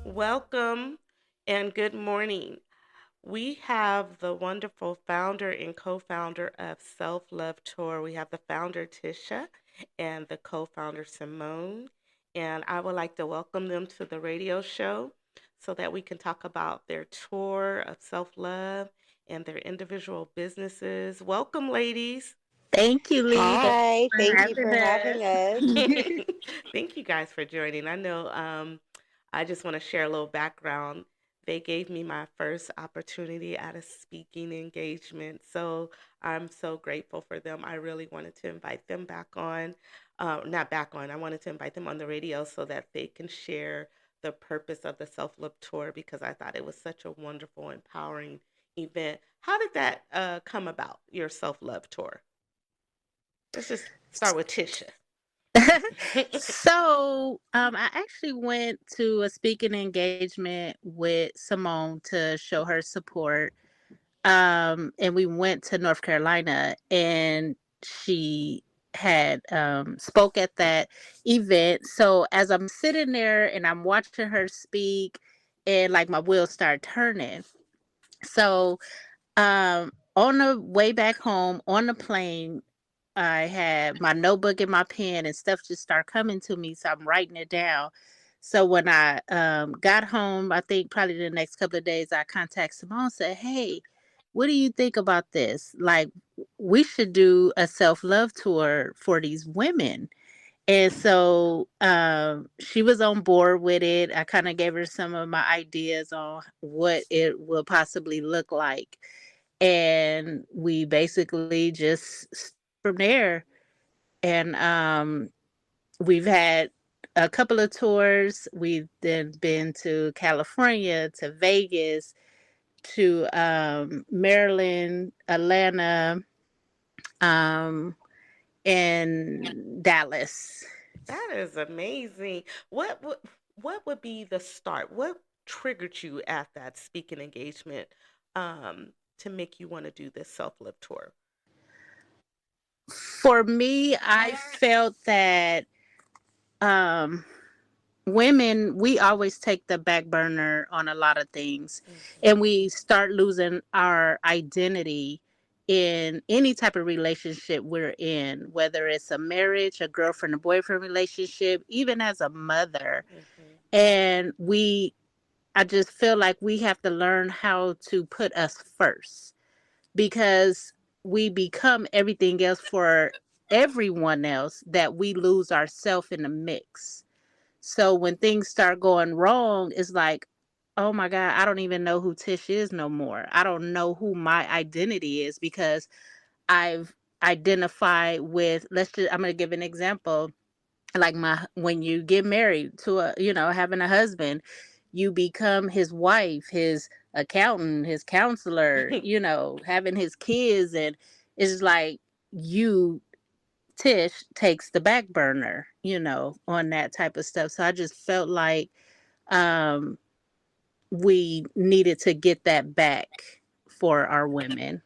B: Welcome and good morning. We have the wonderful founder and co-founder of Self Love Tour. We have the founder Tisha and the co-founder Symone. And I would like to welcome them to the radio show so that we can talk about their tour of self-love and their individual businesses. Welcome, ladies.
F: Thank you, Lee.
G: Hi, thank you
F: Thanks
G: for
F: for
G: having
F: having
G: us.
F: us.
B: Thank you guys for joining. I know I just want to share a little background. They gave me my first opportunity at a speaking engagement. So I'm so grateful for them. I really wanted to invite them back on, not back on, I wanted to invite them on the radio so that they can share the purpose of the Self Love Tour because I thought it was such a wonderful, empowering event. How did that come about, your Self Love Tour? Let's just start with Tisha.
E: I actually went to a speaking engagement with Symone to show her support. And we went to North Carolina, and she had spoke at that event. So as I'm sitting there and I'm watching her speak, and like my wheels start turning. So on the way back home on the plane, I had my notebook and my pen, and stuff just start coming to me. So I'm writing it down. So when I got home, I think probably the next couple of days, I contacted Simone and said, "Hey, what do you think about this? Like, we should do a self love tour for these women." And so she was on board with it. I kind of gave her some of my ideas on what it will possibly look like. And we basically just from there. And we've had a couple of tours. We've then been to California, to Vegas, to Maryland, Atlanta, um, and Dallas.
B: That is amazing. What would be the start? What triggered you at that speaking engagement to make you want to do this self love tour?
E: For me, I felt that um, women, we always take the back burner on a lot of things, and
B: Hmm.
E: we start losing our identity in any type of relationship we're in, whether it's a marriage, a girlfriend, a boyfriend relationship, even as a mother.
B: Hmm.
E: And I just feel like we have to learn how to put us first, because we become everything else for everyone else, that we lose ourselves in the mix. So when things start going wrong, it's like, oh my God, I don't even know who Tish is no more. I don't know who my identity is, because I've identified with, I'm going to give an example. Like when you get married to having a husband, you become his wife, his accountant, his counselor, having his kids. And it's like you, Tish, takes the back burner, on that type of stuff. So I just felt like um, we needed to get that back for our women.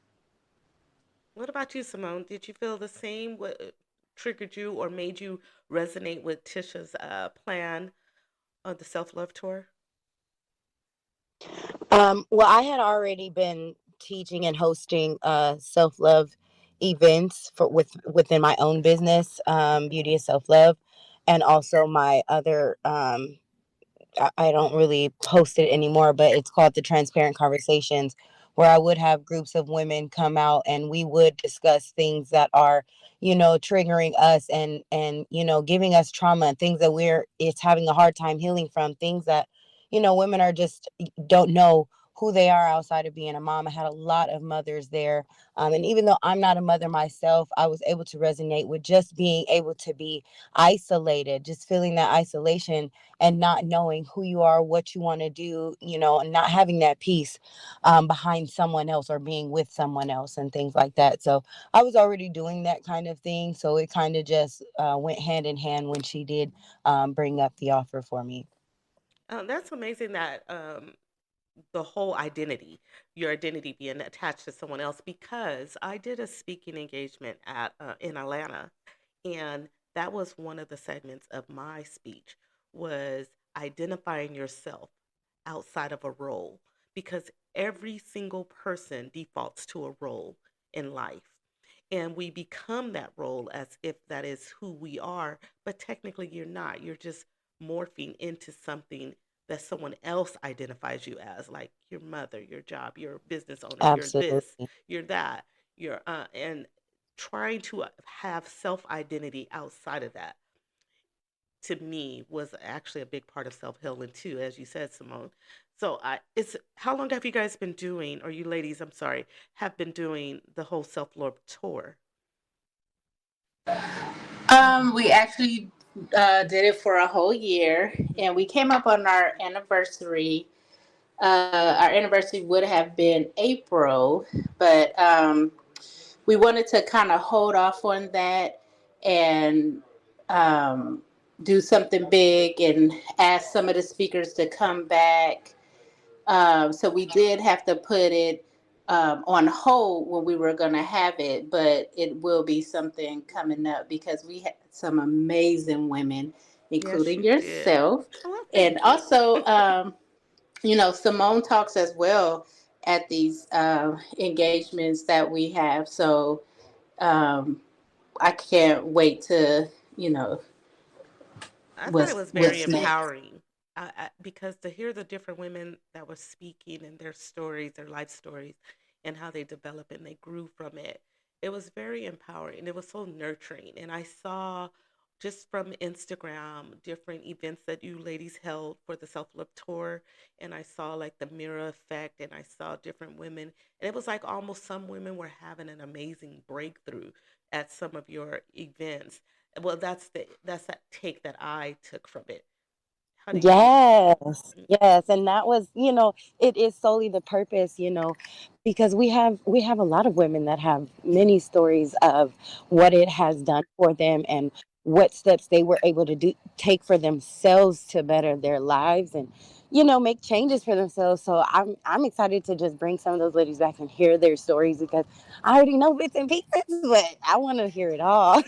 B: What about you, Simone? Did you feel the same? What triggered you or made you resonate with Tisha's plan of the self love tour?
F: Well, I had already been teaching and hosting self love events within my own business, Beauty of Self Love, and also my other I don't really post it anymore, but it's called the Transparent Conversations, where I would have groups of women come out and we would discuss things that are, triggering us and giving us trauma and things that it's having a hard time healing from, things that, women are just don't know who they are outside of being a mom. I had a lot of mothers there. And even though I'm not a mother myself, I was able to resonate with just being able to be isolated, just feeling that isolation and not knowing who you are, what you want to do, and not having that peace behind someone else or being with someone else and things like that. So I was already doing that kind of thing. So it kind of just went hand in hand when she did bring up the offer for me.
B: That's amazing that the whole identity, your identity being attached to someone else. Because I did a speaking engagement at in Atlanta, and that was one of the segments of my speech was identifying yourself outside of a role, because every single person defaults to a role in life, and we become that role as if that is who we are, but technically you're not. You're just morphing into something that someone else identifies you as, like your mother, your job, your business owner, you're this,
F: Absolutely.
B: you're that, you're and trying to have self identity outside of that. to me was actually a big part of self healing too, as you said, Symone. So it's how long have you guys been doing, or you ladies, I'm sorry, have been doing the whole self love tour?
E: We actually did it for a whole year, and we came up on our anniversary. Our anniversary would have been April, but we wanted to kind of hold off on that and um, do something big and ask some of the speakers to come back. So we did have to put it on hold when we were going to have it, but it will be something coming up because we had some amazing women,
B: Yes,
E: including
B: you did.
E: yourself.
B: Oh, well,
E: And
B: thank you.
E: also, Symone talks as well at these engagements that we have. So um, I can't wait to, you know,
B: I thought it was very
E: what's next.
B: empowering because to hear the different women that were speaking and their stories, their life stories, and how they developed and they grew from it, it was very empowering. It was so nurturing. And I saw just from Instagram different events that you ladies held for the Self Love Tour. And I saw like the mirror effect and I saw different women. And it was like almost some women were having an amazing breakthrough at some of your events. Well, that's that take that I took from it. How do you?
F: Yes, yes, and that was, it is solely the purpose, because we have a lot of women that have many stories of what it has done for them and what steps they were able to take for themselves to better their lives and make changes for themselves. So I'm excited to just bring some of those ladies back and hear their stories because I already know bits and pieces, but I want to hear it all.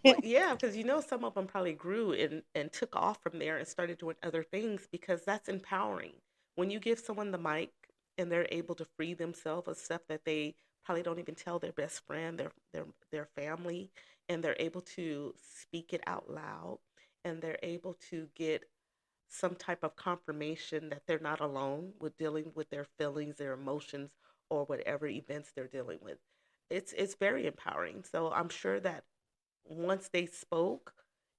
B: Well, yeah, because some of them probably grew and took off from there and started doing other things because that's empowering. When you give someone the mic and they're able to free themselves of stuff that they probably don't even tell their best friend, their family, and they're able to speak it out loud, and they're able to get some type of confirmation that they're not alone with dealing with their feelings, their emotions, or whatever events they're dealing with. It's very empowering. So I'm sure that once they spoke,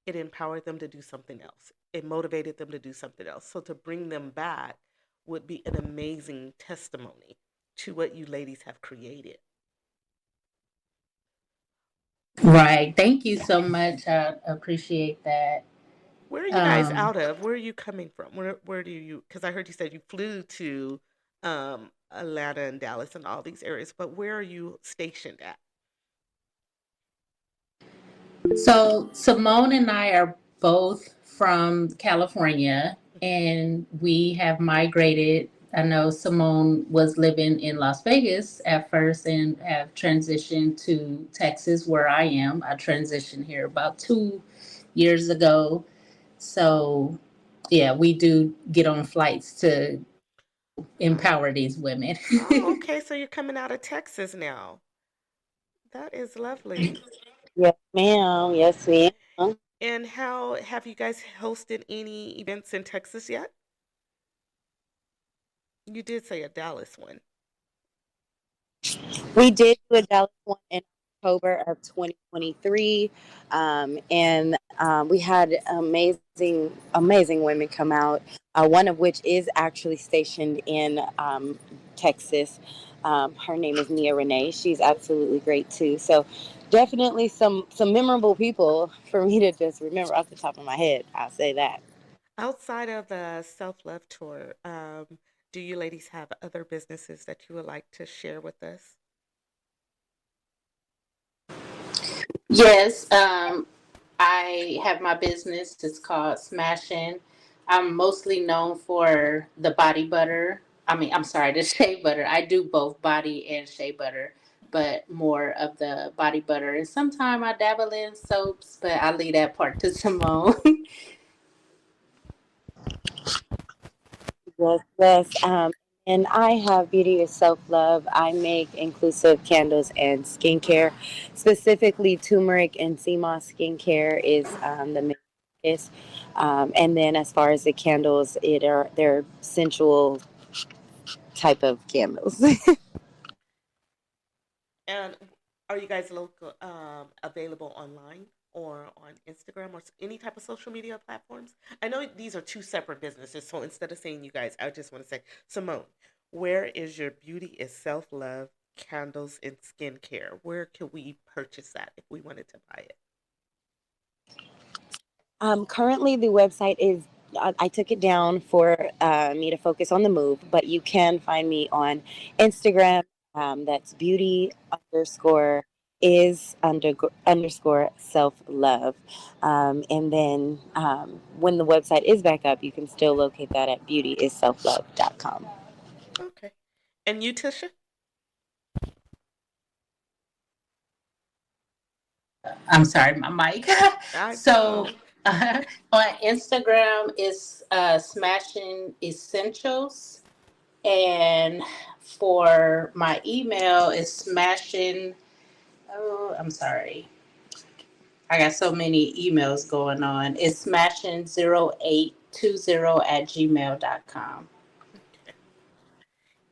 B: it empowered them to do something else. It motivated them to do something else. So to bring them back would be an amazing testimony to what you ladies have created.
E: Right. Thank you so much. I appreciate that.
B: Where are you guys
E: Um,
B: out of? Where are you coming from? Where do you? Because I heard you said you flew to Atlanta and Dallas and all these areas, but where are you stationed at?
E: so Simone and I are both from California, and we have migrated. I know Simone was living in Las Vegas at first and have transitioned to Texas, where I am. I transitioned here about 2 years ago. So, yeah, we do get on flights to
B: Oh,
E: empower these women.
B: oh, okay. So you're coming out of Texas now. That is lovely.
F: Yes, ma'am. Yes, ma'am.
B: And how have you guys hosted any events in Texas yet? You did say a Dallas one.
F: We did do a Dallas one in October of 2023, and we had amazing women come out. One of which is actually stationed in Texas. Her name is Nia Renee. She's absolutely great too. So definitely some memorable people for me to just remember off the top of my head. I'll say that.
B: Outside of the self love tour, do you ladies have other businesses that you would like to share with us?
E: Yes, I have my business. It's called Smashing. I'm mostly known for the body butter. I mean, I'm sorry, the shea butter. I do both body and shea butter, but more of the body butter. And sometimes I dabble in soaps, but I leave that part to Simone.
F: Yes, yes. And I have Beauty is Self Love. I make inclusive candles and skincare. Specifically, turmeric and sea moss skincare is the main focus. And then, as far as the candles, they're sensual type of candles.
B: And are you guys local available online? or on Instagram or any type of social media platforms? I know these are two separate businesses, so instead of saying you guys, I just want to say, Symone, where is your Beauty is Self Love candles and skincare? Where can we purchase that if we wanted to buy it?
F: Currently, the website is, I took it down for me to focus on the move, but you can find me on Instagram. That's beauty underscore self love. And then when the website is back up, you can still locate that at beautyisselflove.com.
B: Okay. And you, Tisha?
E: I'm sorry, my mic.
B: No.
E: So on Instagram is Smashing Essentials, and for my email is Smashing. Oh, I'm sorry. I got so many emails going on. It's smashing0820 at gmail.com.
B: Okay.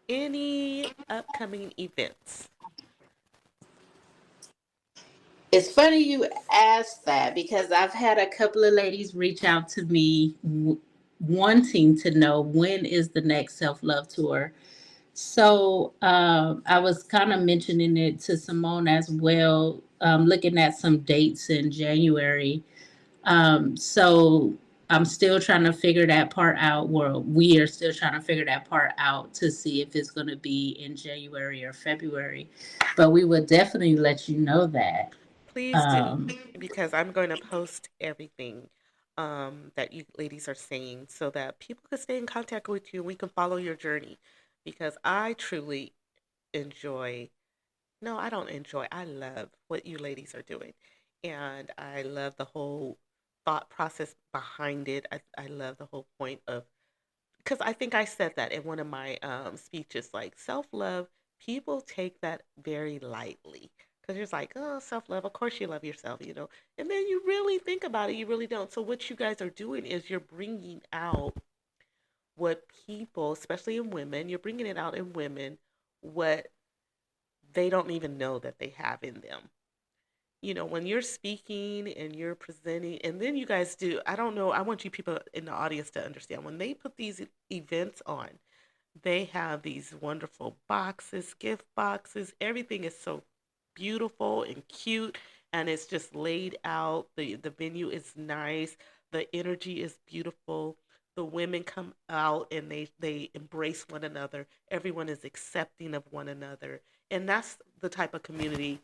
B: Any upcoming events?
E: It's funny you asked that because I've had a couple of ladies reach out to me wanting to know when is the next self love tour. So I was kind of mentioning it to Symone as well, looking at some dates in January. So I'm still trying to figure that part out. Well, we are still trying to figure that part out to see if it's going to be in January or February. But we would definitely let you know that.
B: Please do,
E: Um,
B: because I'm going to post everything that you ladies are saying so that people can stay in contact with you and we can follow your journey. Because I truly enjoy, no, I don't enjoy, I love what you ladies are doing. And I love the whole thought process behind it. I love the whole point of, because I think I said that in one of my speeches, like self love, people take that very lightly. Because you're like, oh, self love, of course you love yourself, you know. And then you really think about it, you really don't. So, what you guys are doing is you're bringing out what people, especially in women, you're bringing it out in women, what they don't even know that they have in them. You know, when you're speaking and you're presenting, and then you guys do, I don't know, I want you people in the audience to understand when they put these events on, they have these wonderful boxes, gift boxes. Everything is so beautiful and cute, and it's just laid out. The venue is nice. The energy is beautiful. The women come out and they embrace one another. Everyone is accepting of one another, and that's the type of community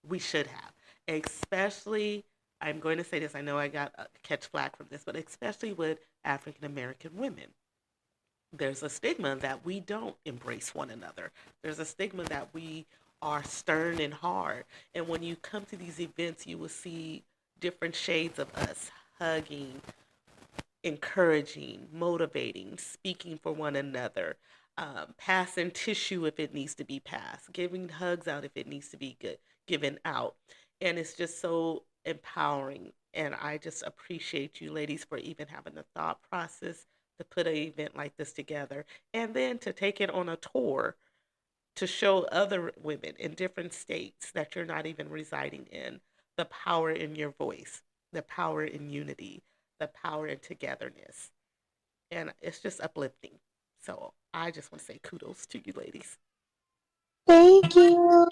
B: we should have. Especially, I'm going to say this. I know I got catch flack from this, but especially with African American women, there's a stigma that we don't embrace one another. There's a stigma that we are stern and hard. And when you come to these events, you will see different shades of us hugging, encouraging, motivating, speaking for one another, passing tissue if it needs to be passed, giving hugs out if it needs to be given out. And it's just so empowering. And I just appreciate you ladies for even having the thought process to put an event like this together and then to take it on a tour to show other women in different states that you're not even residing in the power in your voice, the power in unity, the power in togetherness. And it's just uplifting. So I just want to say kudos to you ladies.
F: Thank you.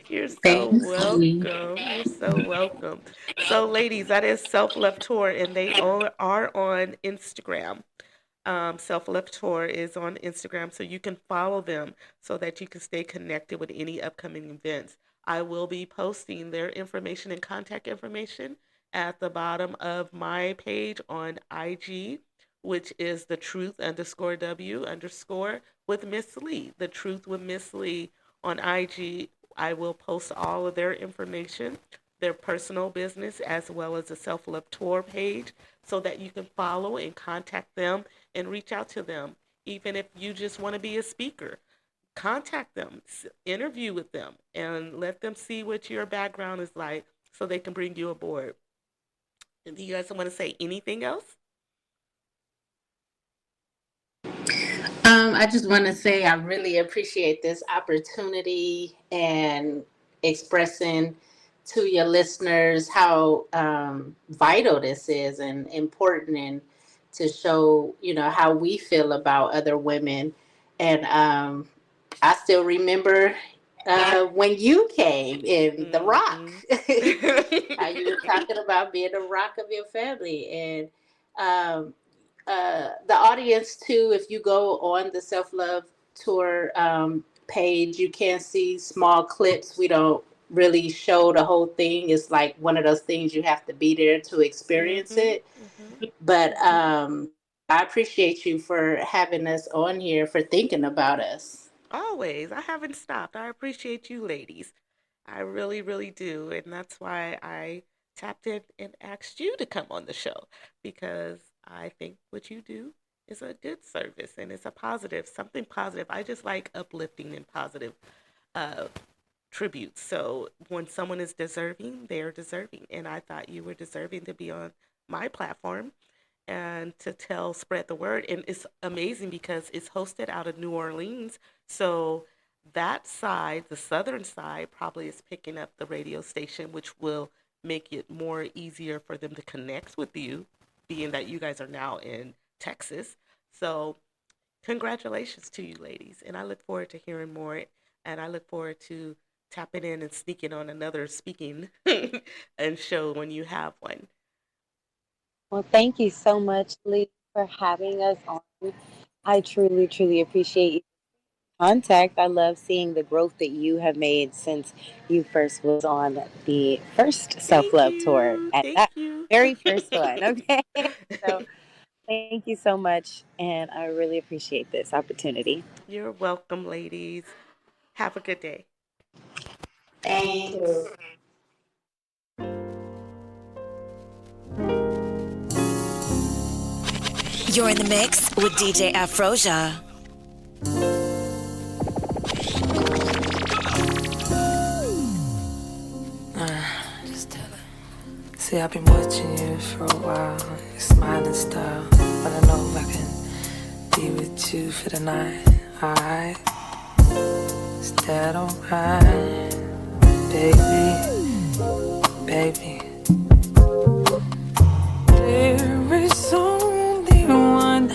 B: You're so
E: Thanks, Lee.
B: welcome. You're so welcome. So, ladies, that is Self Love Tour, and they all are on Instagram. Self Love Tour is on Instagram, so you can follow them so that you can stay connected with any upcoming events. I will be posting their information and contact information at the bottom of my page on IG, which is the truth underscore W underscore with Ms.Lee. The truth with Ms.Lee on IG. I will post all of their information, their personal business, as well as the Self Love Tour page, so that you can follow and contact them and reach out to them. Even if you just want to be a speaker, contact them, interview with them, and let them see what your background is like so they can bring you aboard. And do you guys want to say anything else?
E: I just want to say I really appreciate this opportunity and expressing to your listeners how vital this is and important, and to show, how we feel about other women. And I still remember when you came in The Rock. How you were talking about being the rock of your family. And the audience too, if you go on the Self-Love Tour page, you can see small clips. We don't really show the whole thing. It's like one of those things you have to be there to experience it. But I appreciate you for having us on here, for thinking about us.
B: Always. I haven't stopped. I appreciate you ladies. I really, really do. And that's why I tapped in and asked you to come on the show, because I think what you do is a good service and it's a positive, something positive. I just like uplifting and positive uh, tributes. So when someone is deserving, they're deserving. And I thought you were deserving to be on my platform and to spread the word. And it's amazing because it's hosted out of New Orleans. So that side, the southern side, probably is picking up the radio station, which will make it more easier for them to connect with you, being that you guys are now in Texas. So congratulations to you ladies. And I look forward to hearing more. And I look forward to tapping in and sneaking on another speaking and show when you have one.
F: Well, thank you so much, Lee, for having us on. I truly, truly appreciate you. Contact. I love seeing the growth that you have made since you first was on the first
B: Thank
F: self-love tour,
B: you.
F: at
B: Thank
F: that
B: you.
F: very first one. Okay. So thank you so much. And I really appreciate this opportunity.
B: You're welcome, ladies. Have a good day.
E: Thanks.
G: You're in the mix with DJ Afrosia.
H: Just tell her. See, I've been watching you for a while. Your smiling style. Wanna know if I can be with you for the night. Alright? Is that alright? Baby, baby. There is only one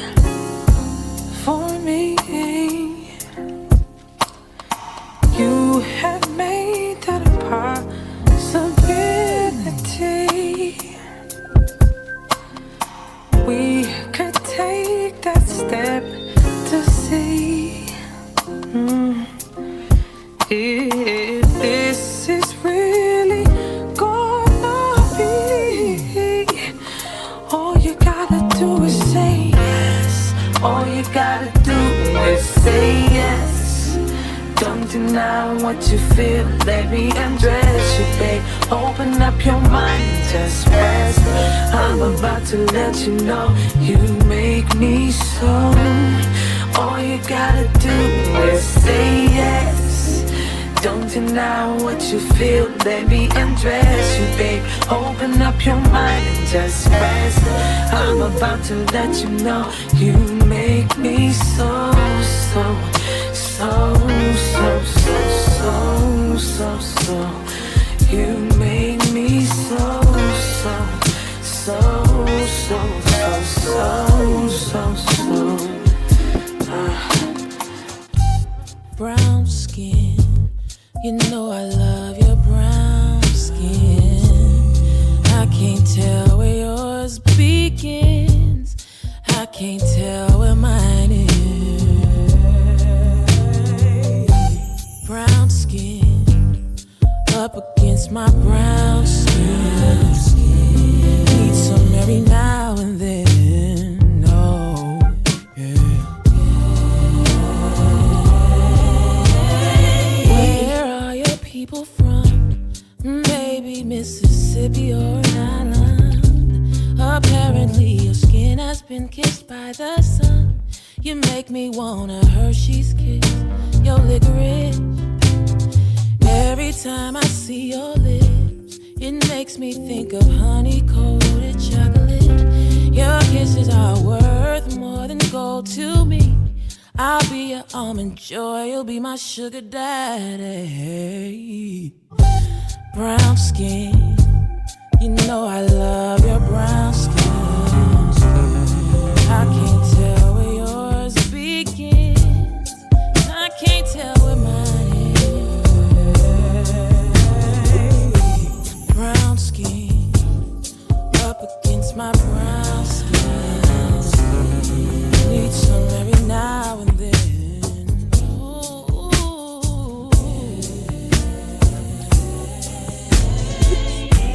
H: for me. You have made that a possibility. We could take that step to see if this is really gonna be. All you gotta do is say yes. All you gotta do is say yes. Don't deny what you feel. Let me undress you, babe. Open up your mind and just rest. I'm about to let you know you make me so. All you gotta do is say yes. Don't deny what you feel. Let me undress you, babe. Open up your mind and just rest. I'm about to let you know you make me so, so, so, so, so, so, so, so. You make me so, so, so, so, so, so, so, so.
I: Brown skin, you know I love your brown skin. I can't tell where yours begins. I can't tell where mine is. Brown skin, up against my brown skin. Need some every now and then. No, yeah. Where are your people from? Maybe Mississippi or an island. Apparently your skin has been kissed by the sun. You make me want a Hershey's kiss, your licorice. Every time I see your lips, it makes me think of honey-coated chocolate. Your kisses are worth more than gold to me. I'll be your almond joy, you'll be my sugar daddy. Brown skin, you know I love your brown skin. I can't tell where yours begins, I can't tell where mine ends. Brown skin, up against my brown skin. Need some every now and then.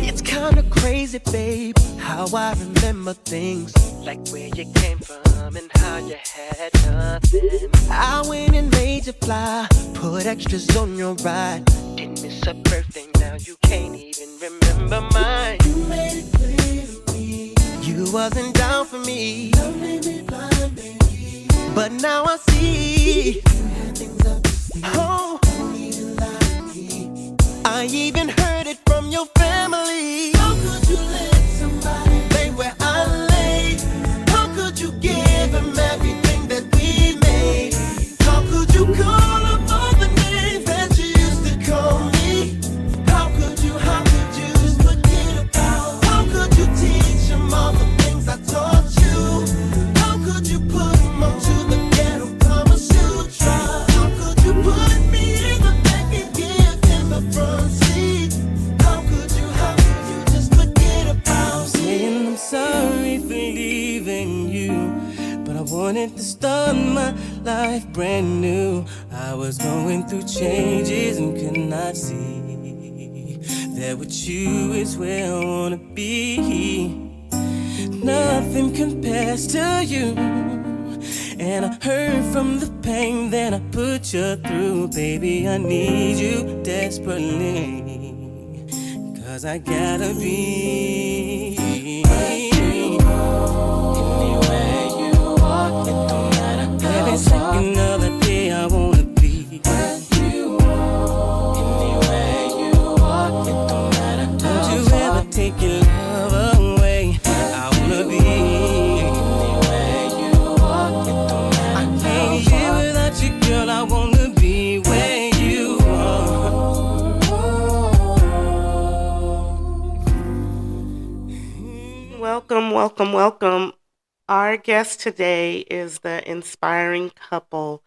J: It's kinda crazy, babe, how I remember things, like where you came from and how you had nothing. I went and made you fly, put extras on your ride. Didn't miss a birthday, now you can't even remember mine. You made it clear to me you wasn't down for me. Love made me blind, baby. But now I see you had things up your sleeve. Oh, don't even lie to me. I even heard it from your family. How could you let somebody lay where I lay? How could you give him everything that we made? How could you call him all the names that you used to call me? How could you just forget about? How could you teach him all the things I taught you? How could you put him onto the ghetto promise you try? How could you put me in the back and give him the front seat? How could you just forget about me? Saying I'm sorry for leaving you, but I wanted to start my life brand new. I was going through changes and could not see that with you is where I wanna be. Nothing compares to you, and I heard from the pain that I put you through. Baby, I need you desperately, 'cause I gotta be. Anywhere you walk, it don't matter. Every second of the day I wanna be where you are. Anywhere you walk, it don't matter. Don't you ever take your love away. I wanna be anywhere you walk, it don't matter. I can't live without you, girl. I wanna be where you are.
B: Welcome, welcome, welcome. Our guest today is the inspiring couple,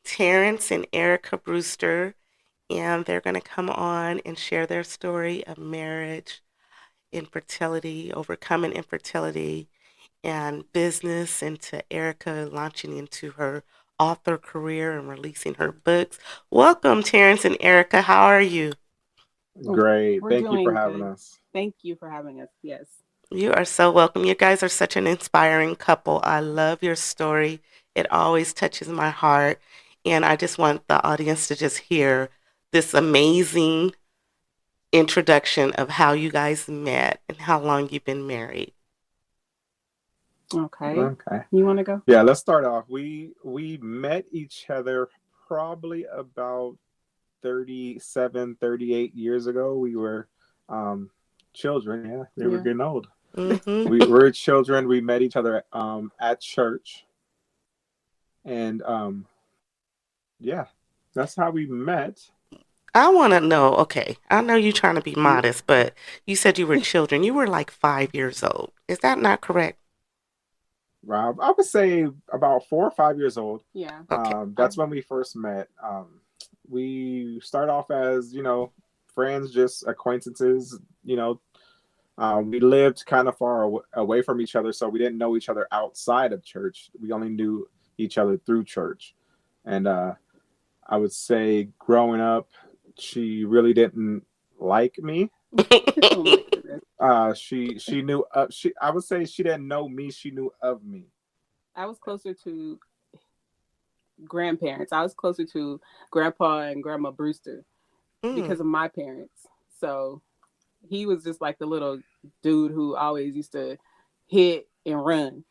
B: Terrence and Erica Brewster, and they're going to come on and share their story of marriage, infertility, overcoming infertility, and business, into Erica launching into her author career and releasing her books. Welcome, Terrence and Erica. How are you?
K: Great.
L: We're
K: Thank you for
L: doing
K: having
L: good.
K: us.
L: Thank you for having us. Yes.
B: You are so welcome. You guys are such an inspiring couple. I love your story. It always touches my heart. And I just want the audience to just hear this amazing introduction of how you guys met and how long you've been married.
L: Okay. You want to go?
K: Yeah, let's start off. We met each other probably about 37, 38 years ago. We were children. Yeah, we were getting old.
B: Mm-hmm.
K: We were children. We met each other at church. And yeah, that's how we met.
B: I want to know, okay, I know you're trying to be modest, but you said you were children. You were like 5 years old. Is that not correct?
K: Rob, I would say about 4 or 5 years old.
L: Yeah.
B: Okay.
K: That's when we first met. We start off as, friends, just acquaintances. We lived kind of far away from each other, so we didn't know each other outside of church. We only knew each other through church. And I would say growing up, she really didn't like me. She knew I would say she didn't know me, she knew of me.
L: I was closer to grandparents. I was closer to Grandpa and Grandma Brewster because of my parents. So he was just like the little dude who always used to hit and run.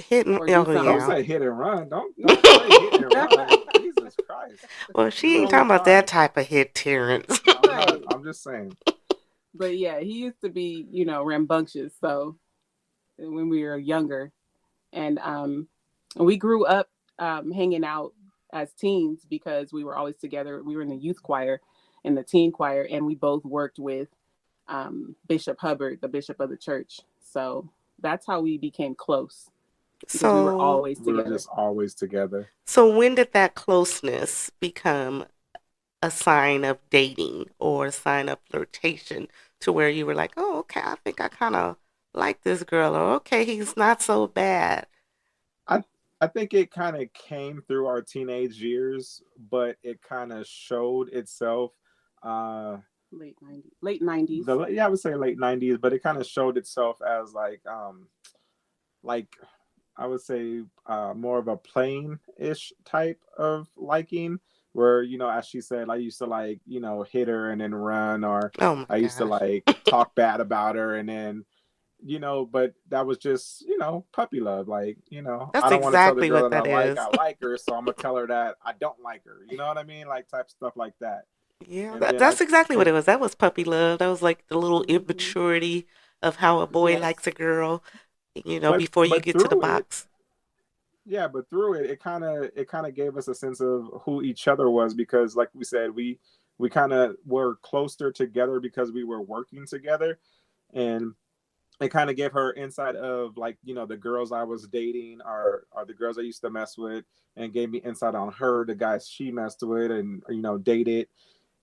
K: Don't say hit and run. Don't say hit and run. Jesus Christ.
B: Well, she ain't talking about that type of hit, Terrence.
K: I'm just saying.
L: But yeah, he used to be, rambunctious. So when we were younger, and we grew up hanging out as teens because we were always together. We were in the youth choir and the teen choir, and we both worked with Bishop Hubbard, the bishop of the church. So that's how we became close because we were always
K: We were
L: together.
K: just always together.
B: So when did that closeness become a sign of dating or a sign of flirtation to where you were like, oh, okay, I think I kind of like this girl, or okay, he's not so bad?
K: I think it kind of came through our teenage years, but it kind of showed itself.
L: Late 90s.
K: Yeah, I would say late 90s, but it kind of showed itself as like I would say more of a plain-ish type of liking, where as she said, I used to like hit her and then run, or
B: Oh my
K: I used to
B: gosh.
K: like talk bad about her and then but that was just puppy love. Like I
B: That's
K: don't want to tell the
B: exactly
K: girl
B: what
K: that
B: that is.
K: I like her, so I'm gonna tell her that I don't like her. You know what I mean? Like type stuff like that.
B: Yeah,
K: And then
B: that's exactly what
K: it
B: it was. That was puppy love. That was like the little
L: Mm-hmm.
B: immaturity of how a boy
L: Yes.
B: likes a girl,
K: but
B: before you
K: but
B: get to the
K: through it,
B: box.
K: yeah, but through it, it kind of gave us a sense of who each other was, because like we said, we kind of were closer together because we were working together, and it kind of gave her insight of like the girls I was dating are the girls I used to mess with, and gave me insight on her, the guys she messed with and dated,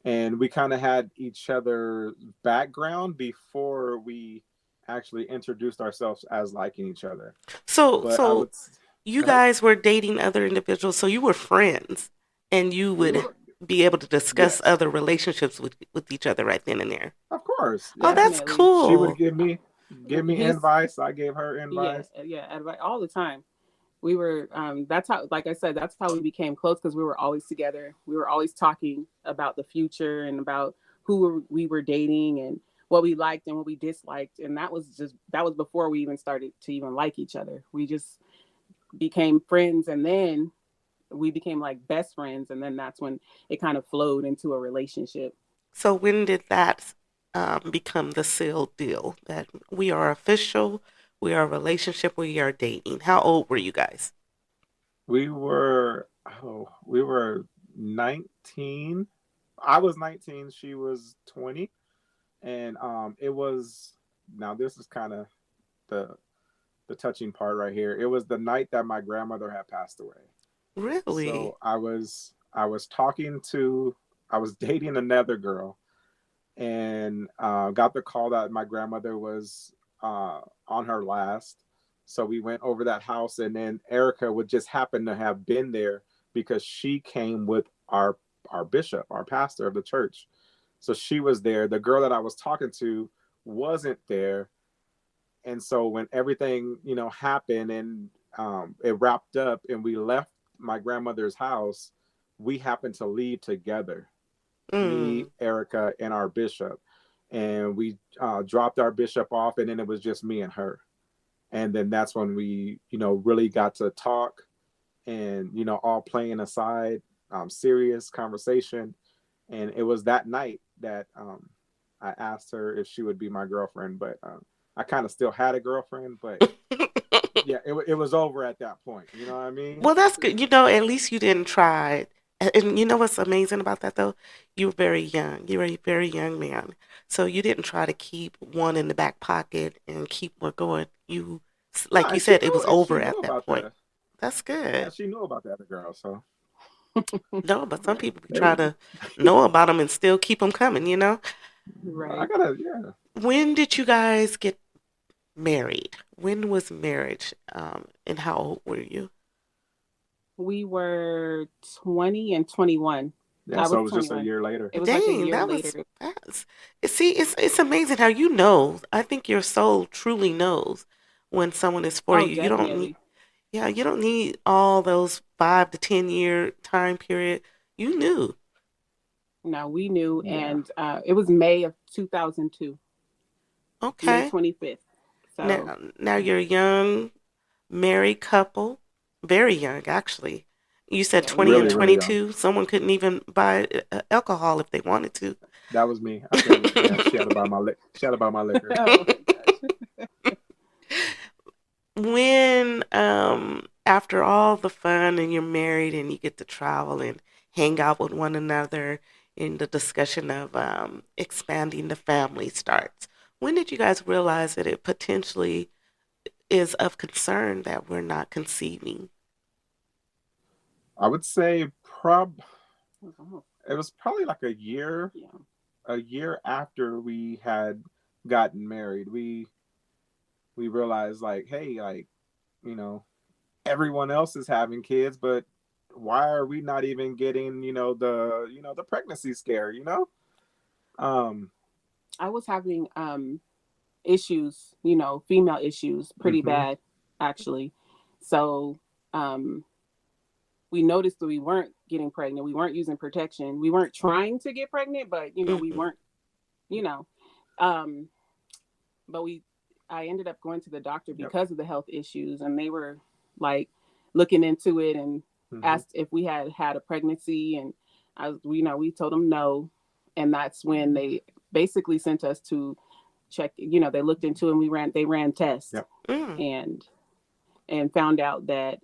K: and we kind of had each other background before we actually introduced ourselves as liking each other.
B: So,
K: But I
B: so
K: would
B: you
K: go ahead.
B: guys were dating other individuals, so you were friends, and you
K: We
B: would
K: were,
B: be able to discuss
K: yes,
B: other relationships with each other right then and there.
K: of course,
B: Oh,
K: yeah.
B: that's
L: Definitely.
K: She would
B: cool.
K: give me
L: His
K: advice. I gave her
L: Yeah,
K: advice.
L: yeah, all the time. We were that's how, like I said, that's how we became close because we were always together. We were always talking about the future and about we were dating and what we liked and what we disliked, and that was before we even started to even like each other. We just became friends, and then we became like best friends, and then that's when it kind of flowed into a relationship.
B: So when did that become the sealed deal that we are official, we are a relationship, we are dating? How old were you guys?
K: We were 19. I was 19, she was 20, and it was, now this is kind of the touching part right here. It was the night that my grandmother had passed away.
B: Really?
K: So I was dating another girl, and got the call that my grandmother was on her last. So we went over that house, and then Erica would just happen to have been there because she came with our bishop, our pastor of the church. So she was there. The girl that I was talking to wasn't there, and so when everything happened, and it wrapped up and we left my grandmother's house, we happened to leave together, me,
B: Mm.
K: Erica, and our bishop. And we dropped our bishop off, and then it was just me and her. And then that's when we, really got to talk, and, all playing aside, serious conversation. And it was that night that I asked her if she would be my girlfriend, but I kind of still had a girlfriend, but yeah, it was over at that point. You know what I mean?
B: Well, that's good. At least you didn't try it. And you know what's amazing about that though? You were very young. You were a very young man. So you didn't try to keep one in the back pocket and keep one going.
K: No,
B: Like you said, it was
K: and she
B: over
K: knew
B: at that
K: about
B: point.
K: the
B: That's
K: yeah,
B: good.
K: she knew about the other girl. So
B: No, but some
L: Right,
B: people
K: it
B: try
K: was,
B: to know about them and still keep them coming.
K: I
L: right.
K: gotta, yeah.
B: When did you guys get married? When was marriage? And how old were you?
L: We were 20 and 21.
K: Yeah,
L: I
K: so
L: was
K: it was just a
L: 21.
K: year later.
L: It was like a
B: Dang,
L: year
B: that was
L: later.
B: fast. See, it's amazing how you know. I think your soul truly knows when someone is for
L: Oh,
B: you. You don't need,
L: definitely.
B: yeah, you don't need all those 5 to 10 year time period. You knew.
L: No, we knew,
K: Yeah.
L: and it was May of 2002, May
B: Okay.
L: 25th. So,
B: Now you're a young married couple, very young actually. You said
L: yeah, we
B: 20
L: were
B: and
K: Really,
L: young.
K: really young.
B: 22. Someone couldn't even buy alcohol if they wanted to.
K: That was me. I couldn't. Yeah, she had to buy my she had to buy my liquor.
L: Oh my gosh.
B: When after all the fun and you're married and you get to travel and hang out with one another and the discussion of expanding the family starts, when did you guys realize that it potentially is of concern that we're not conceiving?
K: I would say it was probably like a year after we had gotten married. We realized like, hey, like, you know, everyone else is having kids, but why are we not even getting, the pregnancy scare,
L: I was having issues, female issues pretty bad actually. So we noticed that we weren't getting pregnant. We weren't using protection. We weren't trying to get pregnant, but we weren't, but I ended up going to the doctor because of the health issues, and they were like looking into it and asked if we had a pregnancy, and we told them no. And that's when they basically sent us to check, they looked into it, and they ran tests and found out that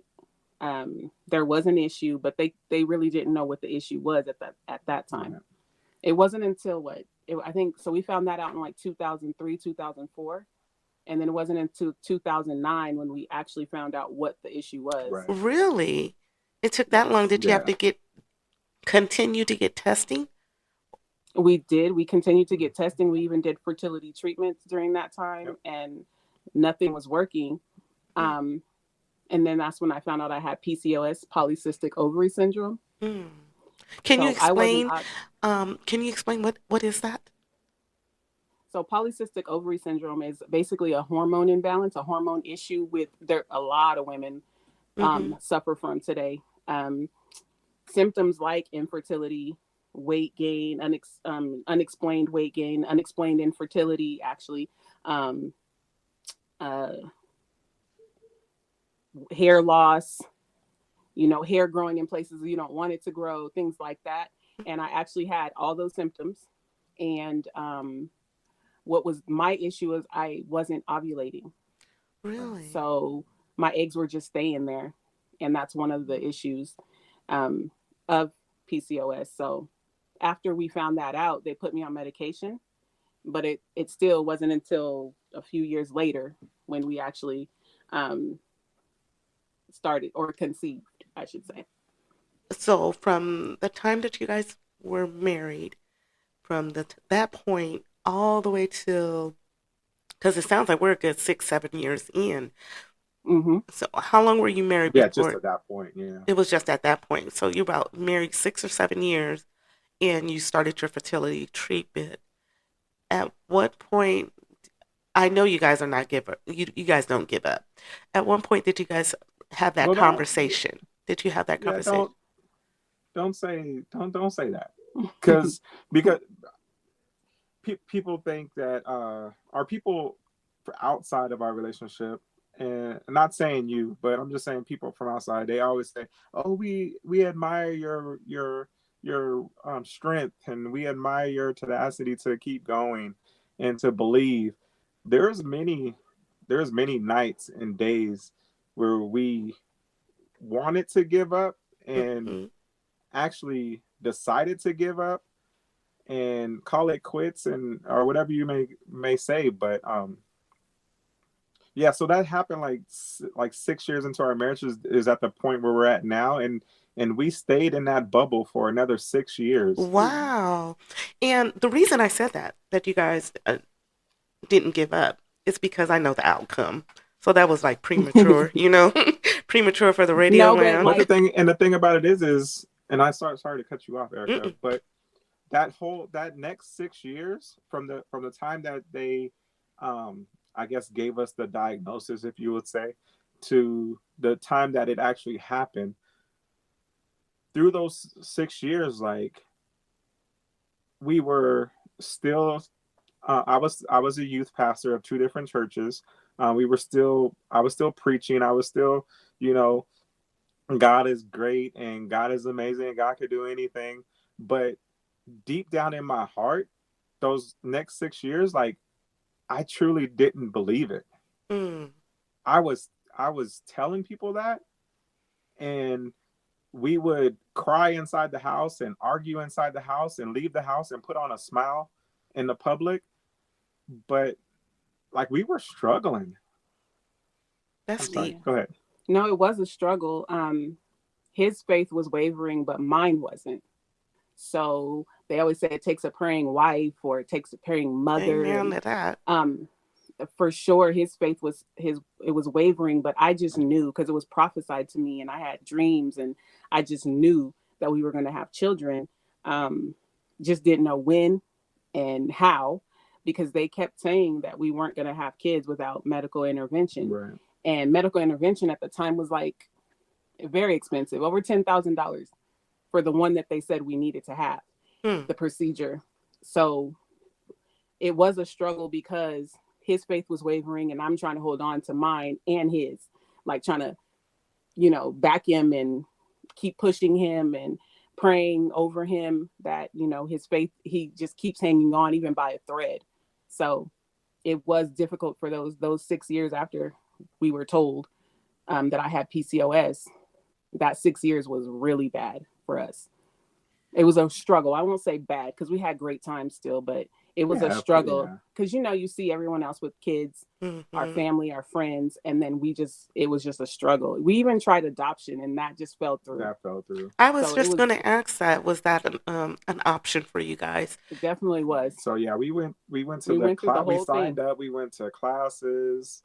L: there was an issue, but they really didn't know what the issue was at that time. It wasn't until I think, so we found that out in like 2003, 2004. And then it wasn't until 2009 when we actually found out what the issue was.
K: Right.
B: Really? It took that long? Did you have to continue to get testing?
L: We did. We continued to get testing. We even did fertility treatments during that time, and nothing was working. And then that's when I found out I had PCOS, polycystic ovary syndrome.
B: Can you explain? Can you explain what is that?
L: So polycystic ovary syndrome is basically a hormone imbalance, a hormone issue a lot of women suffer from today. Symptoms like infertility, weight gain, unexplained weight gain, unexplained infertility, actually, hair loss, hair growing in places you don't want it to grow, things like that. And I actually had all those symptoms. And what was my issue was I wasn't ovulating.
B: Really?
L: So my eggs were just staying there. And that's one of the issues of PCOS. So after we found that out, they put me on medication, but it still wasn't until a few years later when we actually started, or conceived, I should say.
B: So from the time that you guys were married, from that point all the way till, because it sounds like we're a good 6-7 years in. So how long were you married before?
K: Just at that point,
B: It was just at that point. So you're about married 6 or 7 years, and you started your fertility treatment. At what point, I know you guys are not giver. You guys don't give up. At one point, did you guys have that conversation? Did you have that conversation?
K: Don't say that, because people think that our people outside of our relationship, and I'm not saying you, but I'm just saying people from outside, they always say, oh, we admire your strength, and we admire your tenacity to keep going and to believe. There's many nights and days where we wanted to give up and actually decided to give up and call it quits, or whatever you may say. But so that happened like 6 years into our marriage is at the point where we're at now, and we stayed in that bubble for another 6 years.
B: Wow. And the reason I said that you guys didn't give up, is because I know the outcome. So that was like premature, premature for the radio land.
K: But the thing about it is, and I sorry to cut you off, Erica, but that next 6 years from the time that they I guess gave us the diagnosis, if you would say, to the time that it actually happened, through those 6 years, like, we were still I was a youth pastor of 2 different churches. I was still preaching. I was still, God is great and God is amazing and God could do anything. But deep down in my heart, those next 6 years, like, I truly didn't believe it. I was telling people that, and we would cry inside the house and argue inside the house and leave the house and put on a smile in the public. But like we were struggling.
B: That's deep.
K: Go ahead.
L: No, it was a struggle. His faith was wavering, but mine wasn't. So they always say it takes a praying wife or it takes a praying mother.
B: Amen to that.
L: For sure, his faith was wavering, but I just knew because it was prophesied to me, and I had dreams, and I just knew that we were going to have children. Just didn't know when and how, because they kept saying that we weren't going to have kids without medical intervention.
K: Right.
L: And medical intervention at the time was like very expensive, over $10,000 for the one that they said we needed to have, the procedure. So it was a struggle because his faith was wavering and I'm trying to hold on to mine and his, like trying to, back him and keep pushing him and praying over him that, his faith, he just keeps hanging on even by a thread. So it was difficult for those 6 years after we were told that I had PCOS. That 6 years was really bad for us. It was a struggle. I won't say bad because we had great times still, but it was a struggle because, you see everyone else with kids, our family, our friends, and then it was just a struggle. We even tried adoption and that just fell through.
K: That fell through.
B: I was just going to ask that. Was that an option for you guys?
L: It definitely was.
K: So yeah, we went to the class. We signed up. We went to classes.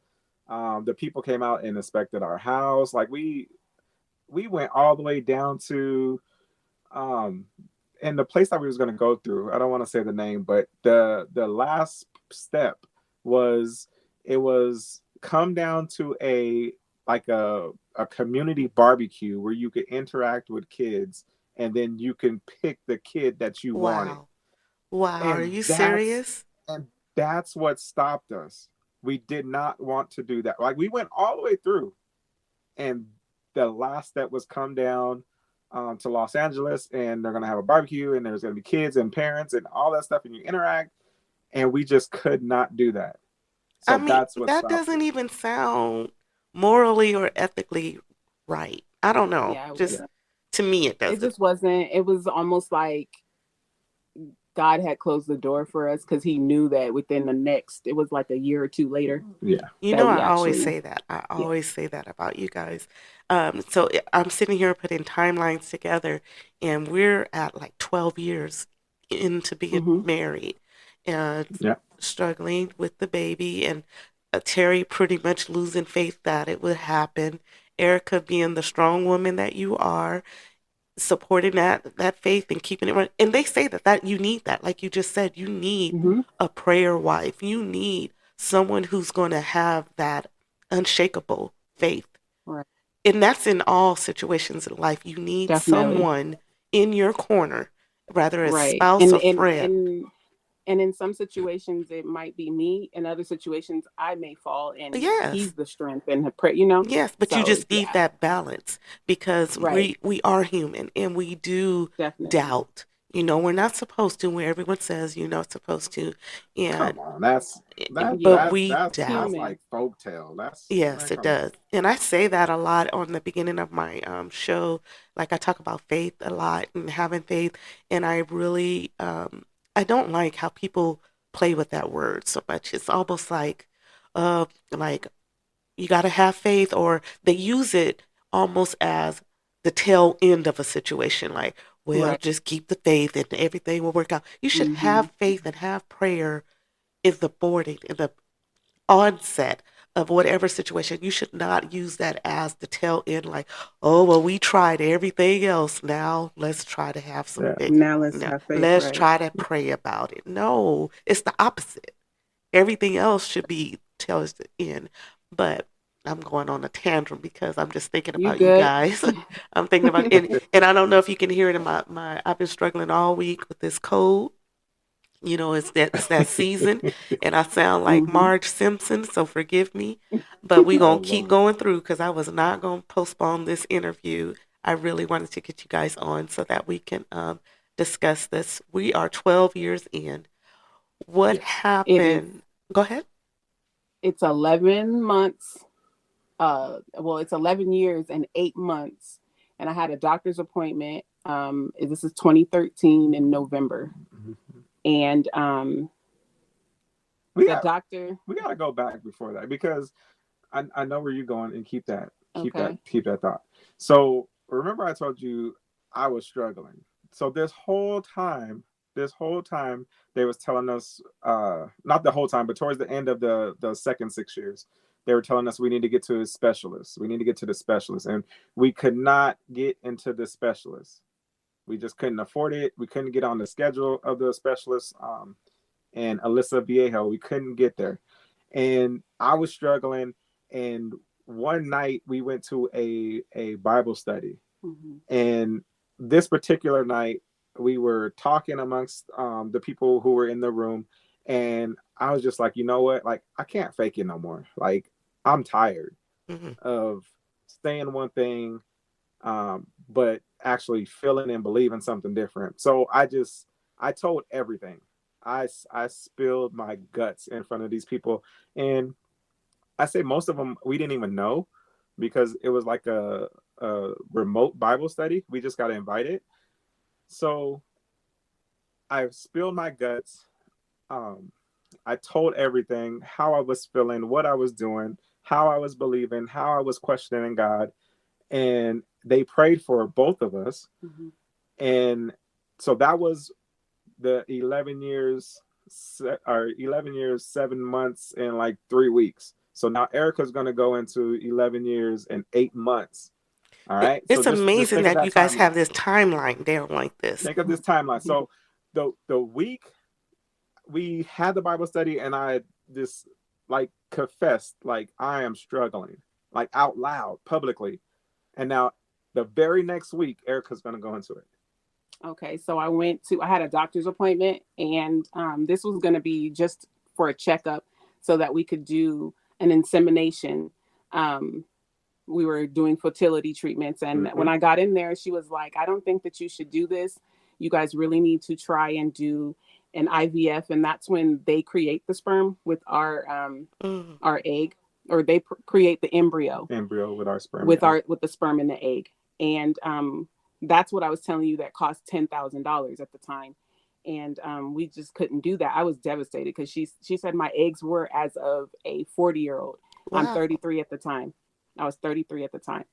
K: The people came out and inspected our house. Like we went all the way down to and the place that we was going to go through, I don't want to say the name, but the last step was come down to a community barbecue where you could interact with kids and then you can pick the kid that you wanted.
B: Wow. And are you serious?
K: And that's what stopped us. We did not want to do that. Like we went all the way through, and the last step was come down to Los Angeles, and they're going to have a barbecue, and there's going to be kids and parents and all that stuff, and you interact, and we just could not do that. So
B: I mean,
K: that's what
B: that doesn't even sound morally or ethically right. I don't know. Yeah, to me, it doesn't.
L: It just wasn't. It was almost like God had closed the door for us because he knew that within it was like a year or two later.
K: Yeah.
B: I always say that. I always say that about you guys. So I'm sitting here putting timelines together, and we're at like 12 years into being married and struggling with the baby, and Terry pretty much losing faith that it would happen. Erica being the strong woman that you are, supporting that faith and keeping it running. And they say that you need that. Like you just said, you need a prayer wife. You need someone who's going to have that unshakable faith.
L: Right.
B: And that's in all situations in life. You need someone in your corner, whether it's spouse or friend.
L: And in some situations, it might be me. In other situations, I may fall, and he's the strength and the prayer,
B: Yes, but you just need that balance because we are human and we do doubt. We're not supposed to, where everyone says you're not supposed to. And
K: come on, that's like folktale.
B: Yes, it does. And I say that a lot on the beginning of my show. Like I talk about faith a lot and having faith, and I really I don't like how people play with that word so much. It's almost like you got to have faith, or they use it almost as the tail end of a situation. Like, just keep the faith and everything will work out. You should have faith and have prayer in the boarding, in the onset of whatever situation. You should not use that as the tail end, like, oh, well, we tried everything else. Now let's try to have some faith.
L: Now let's have faith.
B: Let's try to pray about it. No, it's the opposite. Everything else should be tail end. But I'm going on a tantrum because I'm just thinking about you guys. I'm thinking about and I don't know if you can hear it in my I've been struggling all week with this cold. It's that season, and I sound like Marge Simpson, so forgive me. But we're going to keep going through because I was not going to postpone this interview. I really wanted to get you guys on so that we can discuss this. We are 12 years in. What happened? Go ahead.
L: It's 11 months. It's 11 years and 8 months and I had a doctor's appointment. This is 2013 in November. And
K: we
L: the doctor.
K: We got to go back before that, because I know where you're going, and keep that thought. So remember, I told you I was struggling. So this whole time they was telling us, not the whole time, but towards the end of the second 6 years, they were telling us we need to get to a specialist. We need to get to the specialist, and we could not get into the specialist. We just couldn't afford it. We couldn't get on the schedule of the specialist. And Alyssa Viejo, we couldn't get there. And I was struggling. And one night we went to a Bible study. And this particular night, we were talking amongst the people who were in the room. And I was just like, you know what? Like, I can't fake it no more. Like, I'm tired of saying one thing, but actually feeling and believing something different. So I told everything. I spilled my guts in front of these people. And I say most of them we didn't even know, because it was like a remote Bible study. We just got invited. So I spilled my guts. I told everything, how I was feeling, what I was doing, how I was believing, how I was questioning God. And they prayed for both of us. And so that was the 11 years, 7 months and like 3 weeks. So now Erica's going to go into 11 years and 8 months. All right.
B: It's
K: so
B: amazing that you guys have this timeline down like this.
K: Think of this timeline. So the week we had the Bible study, and I just like confessed, like, I am struggling, like out loud, publicly. And now the very next week, Erica's going to go into it.
L: Okay, so I had a doctor's appointment, and this was going to be just for a checkup so that we could do an insemination. We were doing fertility treatments. And when I got in there, she was like, I don't think that you should do this. You guys really need to try and do an IVF. And that's when they create the sperm with our egg, or they create the embryo
K: with our sperm,
L: with the sperm and the egg. And that's what I was telling you, that cost $10,000 at the time. And we just couldn't do that. I was devastated, because she said my eggs were as of a 40-year-old. Wow. I'm 33 at the time. I was 33 at the time.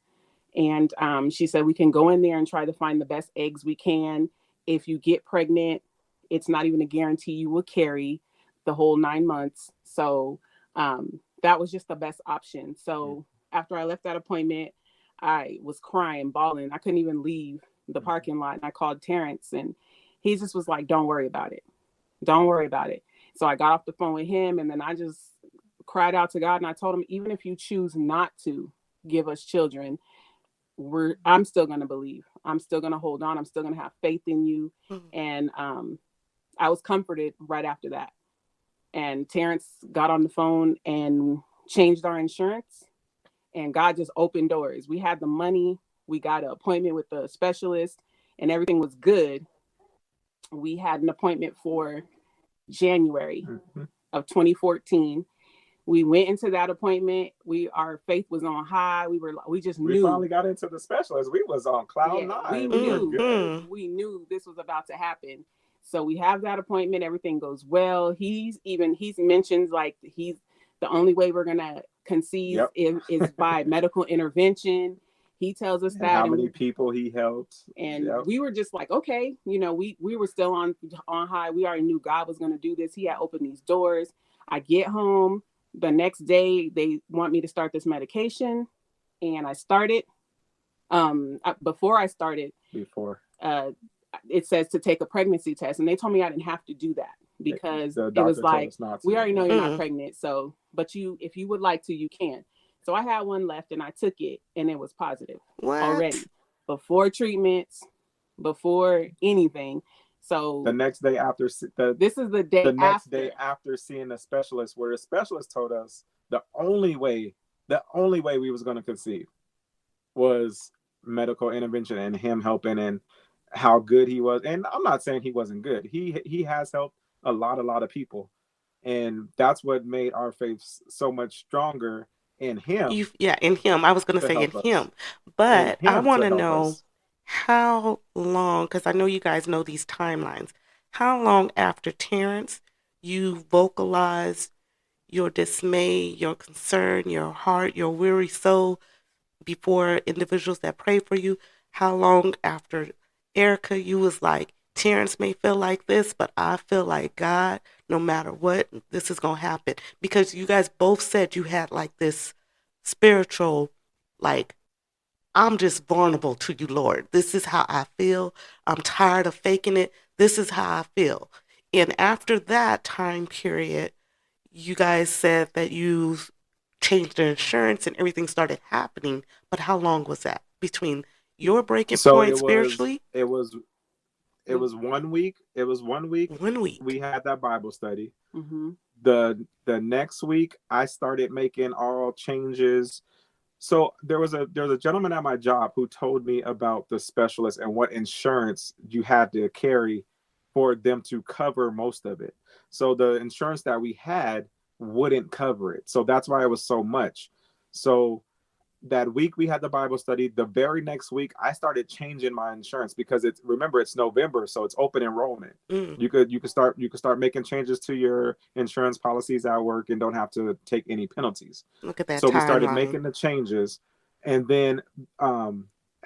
L: And she said, we can go in there and try to find the best eggs we can. If you get pregnant, it's not even a guarantee you will carry the whole 9 months. So that was just the best option. So after I left that appointment, I was crying, bawling. I couldn't even leave the parking lot. And I called Terrence, and he just was like, don't worry about it. Don't worry about it. So I got off the phone with him, and then I just cried out to God. And I told him, even if you choose not to give us children, I'm still going to believe. I'm still going to hold on. I'm still going to have faith in you. And I was comforted right after that. And Terrence got on the phone and changed our insurance. And God just opened doors. We had the money. We got an appointment with the specialist, and everything was good. We had an appointment for January of 2014. We went into that appointment. Our faith was on high. We just knew.
K: We finally got into the specialist. We was on cloud nine.
L: We knew this was about to happen. So we have that appointment. Everything goes well. He's mentioned, like, the only way we're gonna conceive is by medical intervention. He tells us that.
K: How many people he helped.
L: And we were just like, okay, we were still on high. We already knew God was going to do this. He had opened these doors. I get home the next day. They want me to start this medication, and I started. Before I started, it says to take a pregnancy test, and they told me I didn't have to do that, because it was like, we already know you're not pregnant. So, but if you would like to, you can. So I had one left, and I took it, and it was positive already, before treatments, before anything. So
K: the next day after day after seeing the specialist, where the specialist told us the only way we was going to conceive was medical intervention and him helping, and how good he was. And I'm not saying he wasn't good. He has helped a lot of people, and that's what made our faith so much stronger. in Him.
B: In Him. I was going to
K: To
B: say in
K: help us.
B: Him.
K: In
B: But I
K: Him
B: want
K: to
B: to
K: help
B: know
K: us.
B: how long, because I know you guys know these timelines, how long after Terrence you vocalized your dismay, your concern, your heart, your weary soul before individuals that pray for you? How long after Erica you was like, Terrence may feel like this, but I feel like God, no matter what, this is going to happen? Because you guys both said you had like this spiritual, like, I'm just vulnerable to you, Lord. This is how I feel. I'm tired of faking it. This is how I feel. And after that time period, you guys said that you changed the insurance and everything started happening. But how long was that between your breaking
K: So
B: point spiritually?
K: it was 1 week. It was 1 week.
B: 1 week.
K: We had that Bible study.
L: Mm-hmm.
K: The next week I started making all changes. So there was a gentleman at my job who told me about the specialist and what insurance you had to carry for them to cover most of it. So the insurance that we had wouldn't cover it. So that's why it was so much. So that week we had the Bible study. The very next week I started changing my insurance because it's November, so it's open enrollment. You could start making changes to your insurance policies at work and don't have to take any penalties.
B: Look at that
K: So we started
B: timeline.
K: making the changes, and then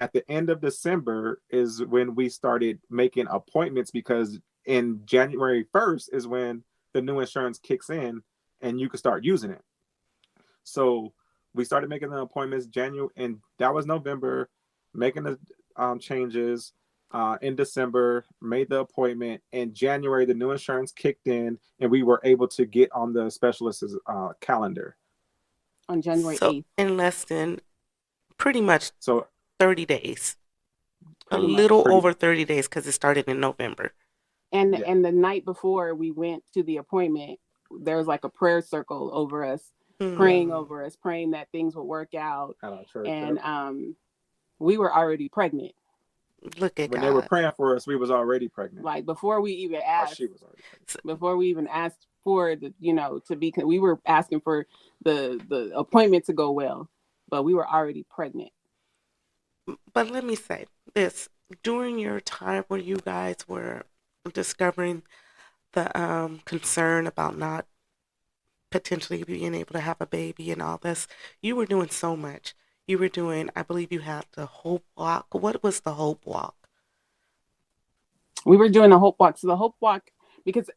K: at the end of December is when we started making appointments, because in January 1st is when the new insurance kicks in and you can start using it. So we started making the appointments January, and that was November, making the changes in December, made the appointment. In January, the new insurance kicked in, and we were able to get on the specialist's calendar.
L: On January 8th.
B: In less than pretty much 30 days. Over 30 days, because it started in November.
L: And the night before we went to the appointment, there was like a prayer circle over us, praying over us, praying that things would work out.
K: At our church,
L: and we were already pregnant.
B: Look at
K: when
B: God.
K: They were praying for us, we was already pregnant.
L: Like before we even asked,
K: she was already pregnant.
L: Before we even asked for the, to be, we were asking for the appointment to go well, but we were already pregnant.
B: But let me say this: during your time where you guys were discovering the concern about not potentially being able to have a baby and all this, you were doing so much. You were doing, I believe you had the Hope Walk. What was the Hope Walk?
L: We were doing the Hope Walk. So the Hope Walk, because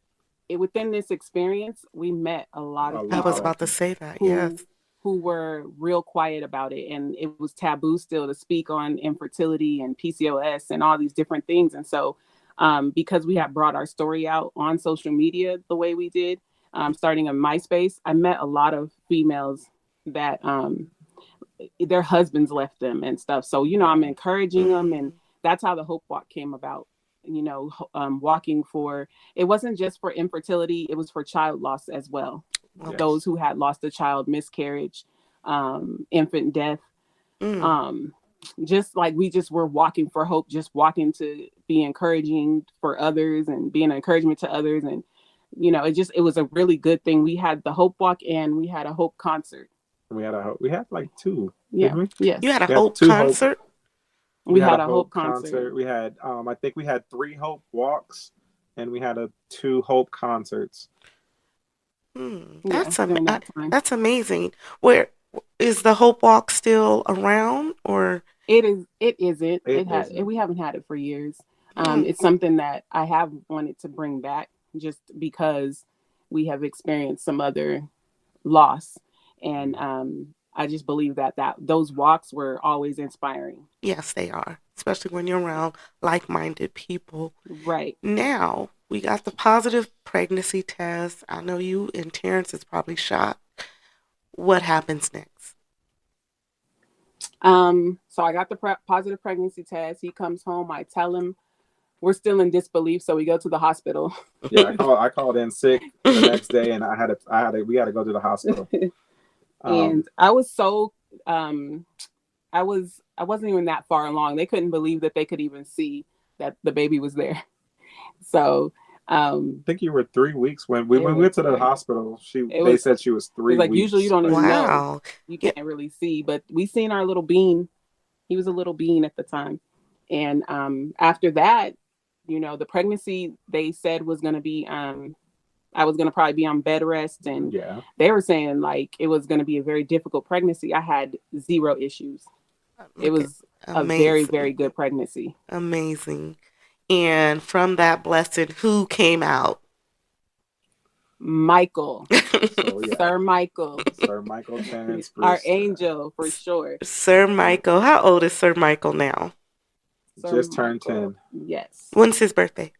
L: within this experience, we met a lot of people.
B: I was about to say that, yes.
L: Who were real quiet about it. And it was taboo still to speak on infertility and PCOS and all these different things. And so because we had brought our story out on social media the way we did, starting on MySpace, I met a lot of females that their husbands left them and stuff. So, I'm encouraging them. And that's how the Hope Walk came about. Walking for, it wasn't just for infertility, it was for child loss as well. Yes. Those who had lost a child, miscarriage, infant death. Just like we just were walking for hope, just walking to be encouraging for others and being an encouragement to others. And, it was a really good thing. We had the Hope Walk and we had a Hope concert.
K: We had like two.
L: Yeah. Yes.
B: You had a Hope concert?
L: We had a Hope concert.
K: We had, I think we had 3 Hope Walks and we had 2 Hope concerts.
B: That's amazing. Where is the Hope Walk still around, or
L: it is? It isn't. We haven't had it for years. It's something that I have wanted to bring back, just because we have experienced some other loss, and I just believe that those walks were always inspiring.
B: Yes, they are, especially when you're around like-minded people.
L: Right.
B: Now, we got the positive pregnancy test. I know you and Terrence is probably shocked. What happens next?
L: So I got the positive pregnancy test. He comes home. I tell him we're still in disbelief, so we go to the hospital.
K: Yeah, I called in sick the next day, and we had to go to the hospital.
L: And I was so I wasn't even that far along. They couldn't believe that they could even see that the baby was there. So
K: I think you were 3 weeks when we went to the hospital. They said she was
L: It was
K: 3
L: like
K: weeks.
L: usually you don't even know.
B: Wow.
L: You can't really see, but we seen our little bean. He was a little bean at the time, and after that, the pregnancy they said was going to be I was going to probably be on bed rest, and they were saying like it was going to be a very difficult pregnancy. I had 0 issues. It was a very, very good pregnancy.
B: Amazing. And from that blessed, who came out?
L: Michael.
K: So,
L: Sir Michael.
K: Sir Michael Chance
L: Our angel, for sure.
B: Sir Michael. How old is Sir Michael now?
K: Just turned 10.
L: Yes.
B: When's his birthday?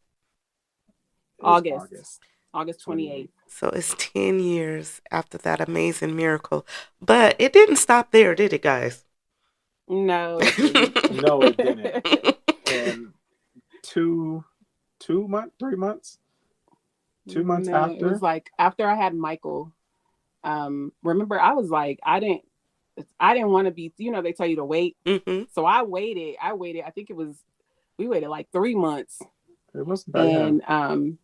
L: August 28th.
B: So it's 10 years after that amazing miracle. But it didn't stop there, did it, guys?
L: No, it didn't.
K: No, it didn't. And 3 months, 2 months after.
L: It was like after I had Michael. Remember, I was like, I didn't want to be. They tell you to wait.
B: Mm-hmm.
L: So I waited. I think we waited like 3 months.
K: It wasn't bad.
L: And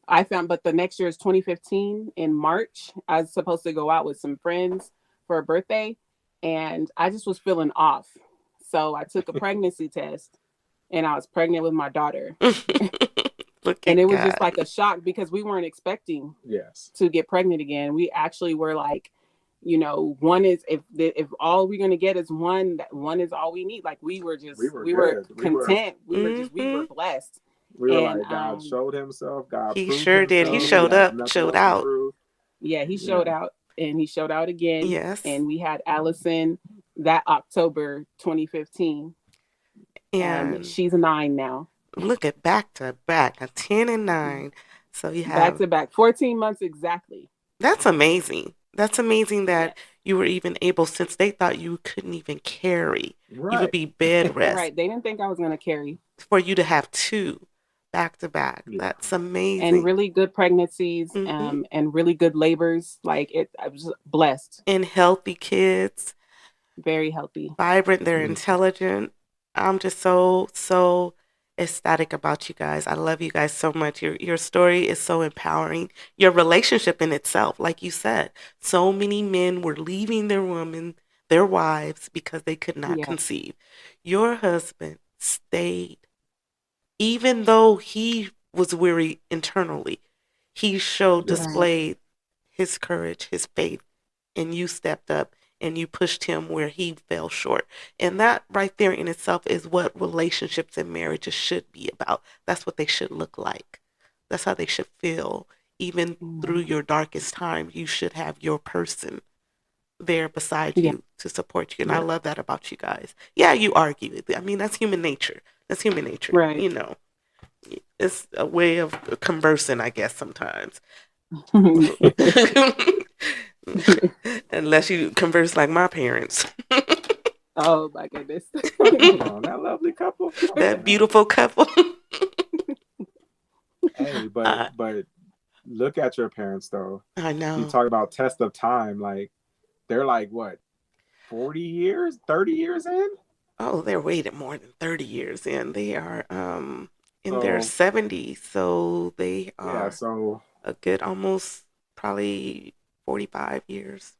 L: I found, but the next year is 2015 in March. I was supposed to go out with some friends for a birthday, and I just was feeling off. So I took a pregnancy test, and I was pregnant with my daughter. And it was just like a shock because we weren't expecting to get pregnant again. We actually were like, one is if all we're gonna get is one, that one is all we need. Like we were content. We were blessed.
K: We were like, God showed himself. God
B: he
K: proved
B: sure did.
K: himself.
B: He showed up, showed out.
L: Yeah, he showed out, and he showed out again.
B: Yes.
L: And we had Allison that October 2015. And she's 9 now.
B: Look at back to back, a 10 and 9. So you have
L: back to back, 14 months exactly.
B: That's amazing. That's amazing that you were even able, since they thought you couldn't even carry.
K: Right.
B: You would be bed rest.
L: Right. They didn't think I was going to carry.
B: For you to have 2 back to back. That's amazing.
L: And really good pregnancies, and really good labors. Like I was blessed.
B: And healthy kids.
L: Very healthy.
B: Vibrant. They're intelligent. I'm just so ecstatic about you guys. I love you guys so much. Your story is so empowering. Your relationship in itself, like you said, so many men were leaving their wives because they could not conceive. Your husband stayed, even though he was weary internally. He displayed his courage, his faith, and you stepped up and you pushed him where he fell short. And that right there in itself is what relationships and marriages should be about. That's what they should look like. That's how they should feel. Even through your darkest time, you should have your person there beside you to support you. And I love that about you guys. Yeah, you argue. I mean, that's human nature.
L: Right.
B: It's a way of conversing, I guess, sometimes. Unless you converse like my parents.
L: Oh my goodness.
K: Oh, that lovely couple.
B: That beautiful couple.
K: Hey, but look at your parents though.
B: I know.
K: You talk about test of time, like they're like what, 40 years, 30 years in?
B: Oh, they're way more than 30 years in. They are in their 70s, so they are a good almost probably 45 years.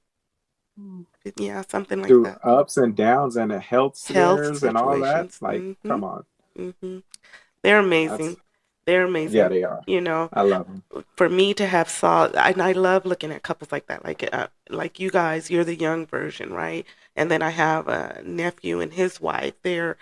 B: Yeah, something like
K: through
B: that.
K: Ups and downs and health scares and all that. Like, come on.
B: They're amazing. They're amazing.
K: Yeah, they are. I love them.
B: For me to have and I love looking at couples like that. Like you guys, you're the young version, right? And then I have a nephew and his wife. They're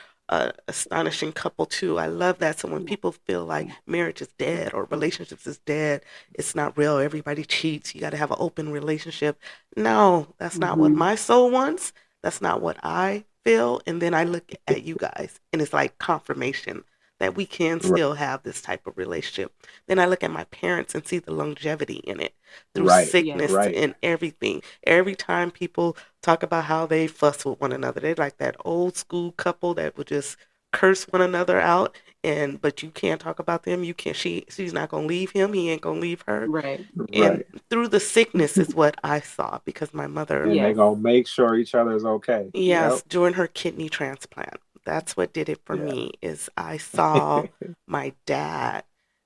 B: astonishing couple too. I love that. So when people feel like marriage is dead or relationships is dead, it's not real, everybody cheats, you got to have an open relationship. No, that's not what my soul wants. That's not what I feel. And then I look at you guys and it's like confirmation that we can still have this type of relationship. Then I look at my parents and see the longevity in it through sickness and everything. Every time people talk about how they fuss with one another, they're like that old school couple that would just curse one another out, but you can't talk about them. You can't. She's not gonna leave him. He ain't gonna leave her.
L: Right.
B: And through the sickness is what I saw, because my mother.
K: And they gonna make sure each other's okay.
B: Yes, during her kidney transplant. That's what did it for me, is I saw my dad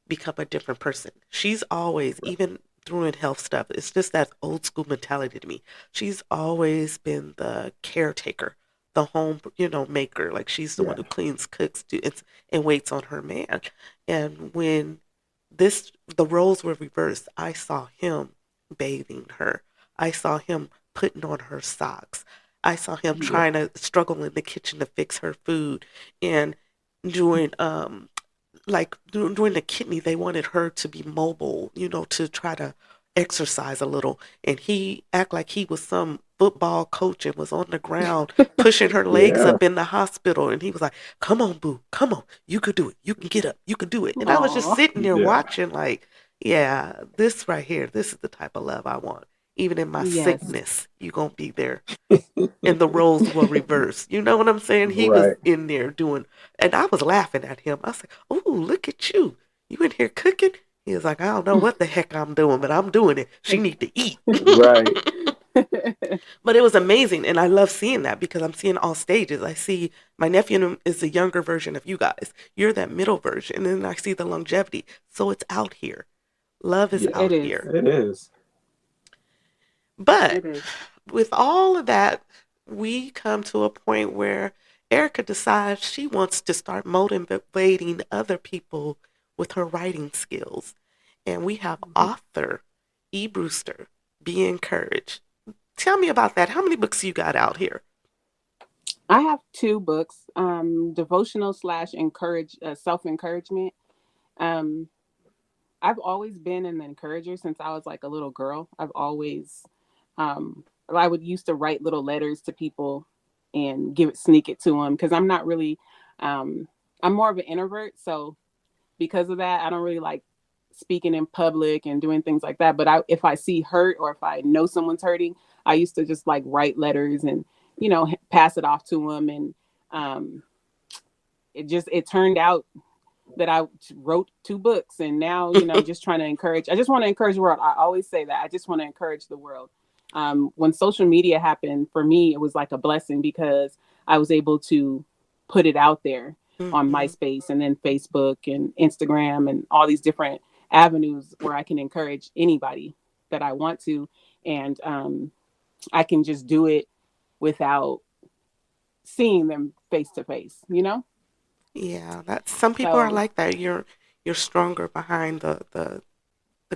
B: become a different person. She's always, even through in health stuff, it's just that old school mentality to me. She's always been the caretaker, the home, maker. Like she's the one
K: Yeah.
B: who cleans, cooks, and waits on her man. And when the roles were reversed, I saw him bathing her. I saw him putting on her socks. I saw him
K: Yeah.
B: trying to struggle in the kitchen to fix her food and doing like during the kidney, they wanted her to be mobile, to try to exercise a little. And he act like he was some football coach and was on the ground pushing her legs
K: Yeah.
B: up in the hospital. And he was like, "Come on, boo, come on, you could do it. You can get up. You can do it." And I was just
L: Aw.
B: sitting there
K: Yeah.
B: watching, like, yeah, this right here, this is the type of love I want. Even in my
L: Yes.
B: sickness, you gonna be there. And the roles were reversed. You know what I'm saying? He was
K: Right.
B: in there doing, and I was laughing at him. I was like, "Oh, look at you! You in here cooking?" He was like, "I don't know what the heck I'm doing, but I'm doing it. She need to eat."
K: Right.
B: But it was amazing, and I love seeing that because I'm seeing all stages. I see my nephew is the younger version of you guys. You're that middle version, and then I see the longevity. So it's out here. Love is
K: Yeah.
L: It
B: out
L: is.
B: here.
K: It is.
B: But
L: It is.
B: with all of that, we come to a point where Erica decides she wants to start motivating other people with her writing skills. And we have
L: Mhm.
B: author E. Brewster, Be Encouraged. Tell me about that. How many books you got out here?
L: I have 2 books, devotional / self encouragement. Um, I've always been an encourager since I was like a little girl. I've always, I would used to write little letters to people and sneak it to them because I'm not really, um, I'm more of an introvert. So because of that, I don't really like speaking in public and doing things like that. But if I see hurt or if I know someone's hurting, I used to just like write letters and, pass it off to them. And um, it turned out that I wrote 2 books and now, just trying to encourage. I just want to encourage the world. I always say that. I just want to encourage the world. When social media happened for me, it was like a blessing because I was able to put it out there on
B: Mm-hmm.
L: MySpace and then Facebook and Instagram and all these different avenues where I can encourage anybody that I want to. And I can just do it without seeing them face to face.
B: Yeah, that's some people are
L: So
B: like that. You're stronger behind the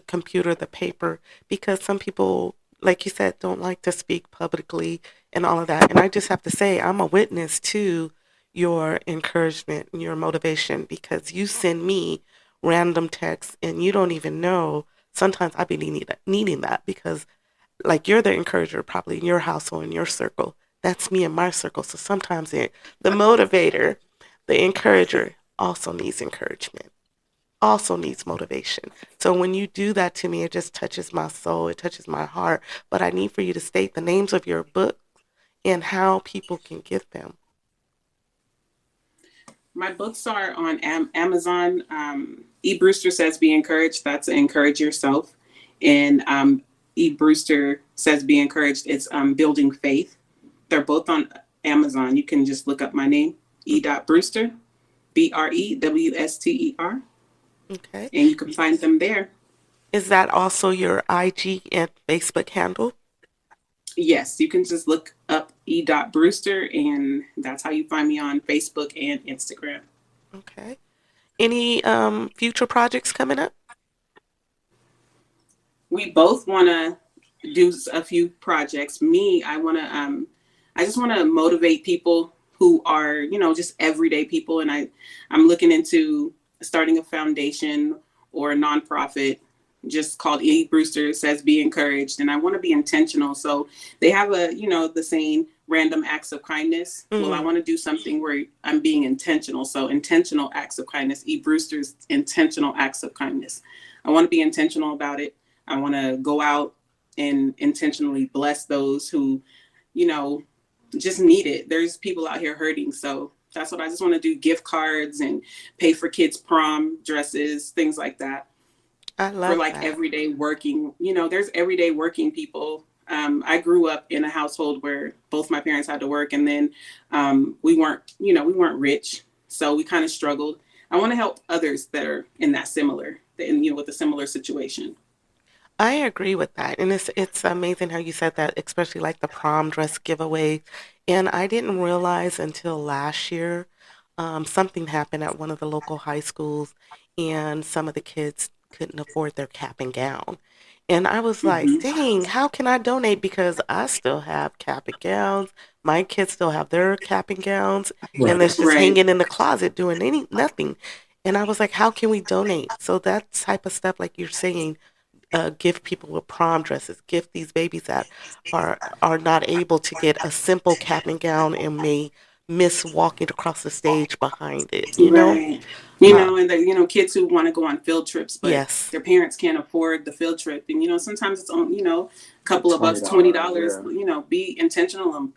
B: computer, the paper, because some people, like you said, don't like to speak publicly and all of that. And I just have to say, I'm a witness to your encouragement and your motivation because you send me random texts and you don't even know. Sometimes I be needing that because, like, you're the encourager probably in your household, in your circle. That's me in my circle. So sometimes the motivator, the encourager, also needs encouragement, also needs motivation. So when you do that to me, it just touches my soul, it touches my heart. But I need for you to state the names of your books and how people can get them.
L: my books are on Amazon. E. Brewster Says Be Encouraged. That's Encourage Yourself. And E. Brewster Says Be Encouraged. It's Building Faith. They're both on Amazon. You can just look up my name, E. Brewster, BREWSTER,
B: Okay.
L: and you can find them there.
B: Is that also your IG and Facebook handle?
L: Yes, you can just look up E. Brewster, and that's how you find me on Facebook and Instagram.
B: Okay. Any future projects coming up?
L: We both want to do a few projects. Me, I just want to motivate people who are, just everyday people. And I'm looking into starting a foundation or a nonprofit just called E. Brewster Says Be Encouraged. And I want to be intentional. So they have the saying random acts of kindness.
B: Mm-hmm.
L: Well, I want to do something where I'm being intentional. So intentional acts of kindness, E. Brewster's intentional acts of kindness. I want to be intentional about it. I want to go out and intentionally bless those who, just need it. There's people out here hurting. So that's what I just want to do. Gift cards and pay for kids' prom dresses, things like that.
B: I love
L: for like
B: that.
L: everyday working, there's everyday working people. I grew up in a household where both my parents had to work, and then we weren't rich. So we kind of struggled. I want to help others that are in that similar, with a similar situation.
B: I agree with that. And it's amazing how you said that, especially like the prom dress giveaway. And I didn't realize until last year, something happened at one of the local high schools, and some of the kids couldn't afford their cap and gown. And I was like,
L: Mm-hmm.
B: dang, how can I donate? Because I still have cap and gowns. My kids still have their cap and gowns, and it's just
L: Right.
B: hanging in the closet doing nothing. And I was like, how can we donate? So that type of stuff, like you're saying, give people with prom dresses, gift these babies that are not able to get a simple cap and gown and may miss walking across the stage behind it, you know?
L: Right.
B: Uh,
L: And kids who want to go on field trips, but
B: yes.
L: their parents can't afford the field trip. And, sometimes it's on, a couple of bucks,
K: $20,
L: $20, be intentional and,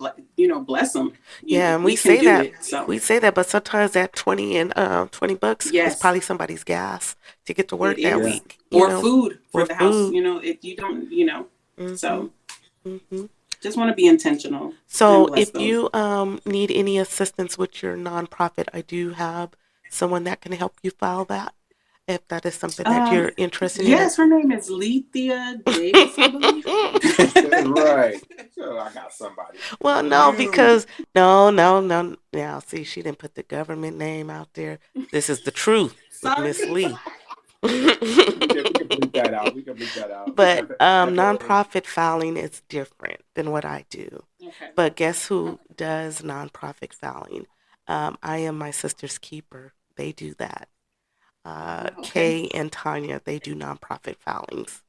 L: bless them.
B: Yeah, and
L: We can do it. So,
B: we say that, but sometimes that 20 and $20 is
L: yes,
B: probably somebody's gas to get to
L: it
B: work that
L: is.
B: week, you
L: Or
B: know,
L: food for
B: or
L: the house,
B: food.
L: if you don't,
B: Hmm.
L: so
B: Hmm.
L: just want to be intentional and
B: So
L: bless
B: if
L: those.
B: you need any assistance with your nonprofit, I do have someone that can help you file that, if that is something that
L: Um,
B: you're interested in.
L: yes, her name is Lethea Davis, I believe.
K: Right. So I got somebody.
B: Well, no,
K: You.
B: because no. Now, see, she didn't put the government name out there. This is the truth with
L: Sorry.
B: Miss Lee.
K: We can bleep that out. We can bleep that out.
B: But
K: Definitely.
B: nonprofit filing is different than what I do.
L: Okay.
B: But guess who does nonprofit filing? I am my sister's keeper. They do that.
L: Okay.
B: Kay and Tanya, they do nonprofit filings.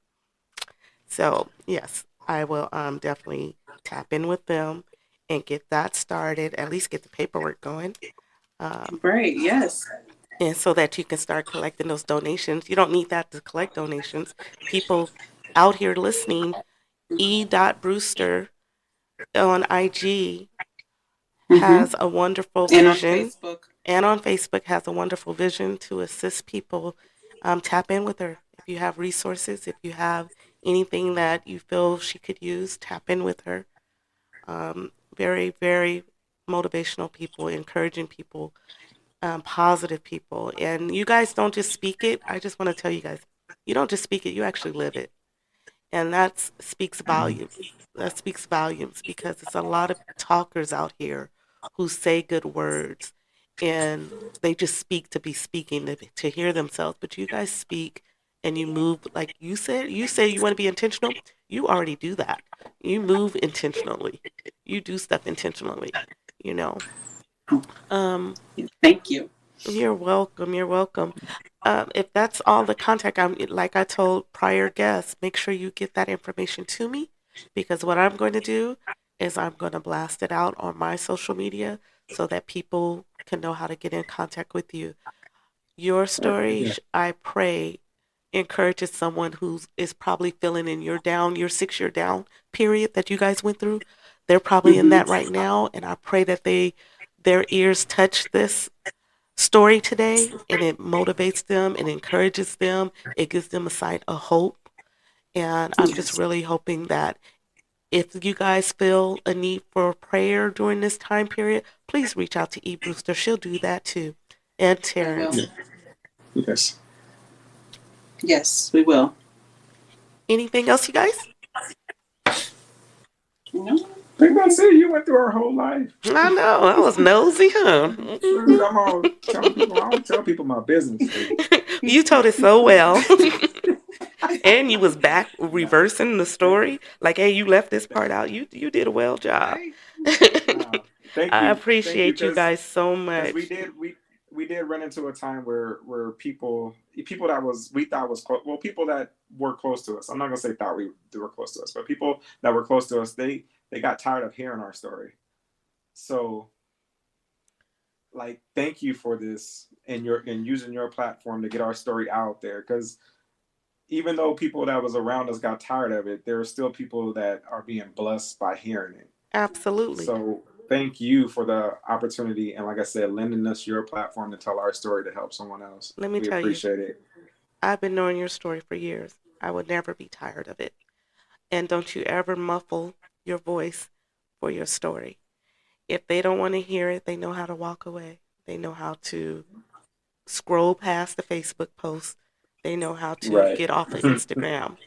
B: So yes, I will definitely tap in with them and get that started. At least get the paperwork going,
L: Great. Yes.
B: and so that you can start collecting those donations. You don't need that to collect donations. People out here listening, E. Brewster on IG
L: Mm-hmm.
B: has a wonderful
L: And on
B: vision,
L: Facebook.
B: and on Facebook has a wonderful vision to assist people. Tap in with her. If you have resources, if you have anything that you feel she could use, tap in with her. Very, very motivational people, encouraging people, positive people. And you guys don't just speak it. I just want to tell you guys, you don't just speak it, you actually live it. And that speaks volumes. That speaks volumes because it's a lot of talkers out here who say good words and they just speak to be speaking to hear themselves. But you guys speak and you move like you said. You say you want to be intentional. You already do that. You move intentionally. You do stuff intentionally. You know. Um,
L: Thank you.
B: you're welcome. You're welcome. If that's all the contact, like I told prior guests, make sure you get that information to me because what I'm going to do is I'm going to blast it out on my social media so that people can know how to get in contact with you. Your story, I pray, encourages someone who is probably feeling in your 6 year down period that you guys went through. They're probably in
L: Mm-hmm.
B: that right now, and I pray that their ears touch this story today and it motivates them and encourages them. It gives them a sight of hope. And I'm just
L: Yes.
B: really hoping that if you guys feel a need for prayer during this time period, please reach out to E. Brewster. She'll do that too. And
L: I will.
B: Terrence.
K: Yes.
L: Yes, we will.
B: Anything else, you guys?
L: No.
K: I think that's it. You went through our whole life.
B: I know. I was nosy, huh?
K: I'm all telling people. I don't tell people my business.
B: You told it so well. And you was back
K: Nah,
B: reversing the story. Like, hey, you left this part out. You did a well job.
L: Right.
K: nah. Thank
B: I
K: you,
B: appreciate you guys so
K: because we
B: much.
K: did we did run into a time where people that we thought was close, well, people that were close to us. I'm not gonna say thought they were close to us, but people that were close to us, they got tired of hearing our story. So, like, thank you for this and using your platform to get our story out there, because even though people that was around us got tired of it, there are still people that are being blessed by hearing it.
B: Absolutely.
K: So thank you for the opportunity, and like I said, lending us your platform to tell our story to help someone else.
B: Let me
K: We
B: tell you,
K: appreciate it.
B: I've been knowing your story for years. I would never be tired of it. And don't you ever muffle your voice for your story. If they don't want to hear it, they know how to walk away. They know how to scroll past the Facebook posts. They know how to
M: Right.
B: get off of Instagram,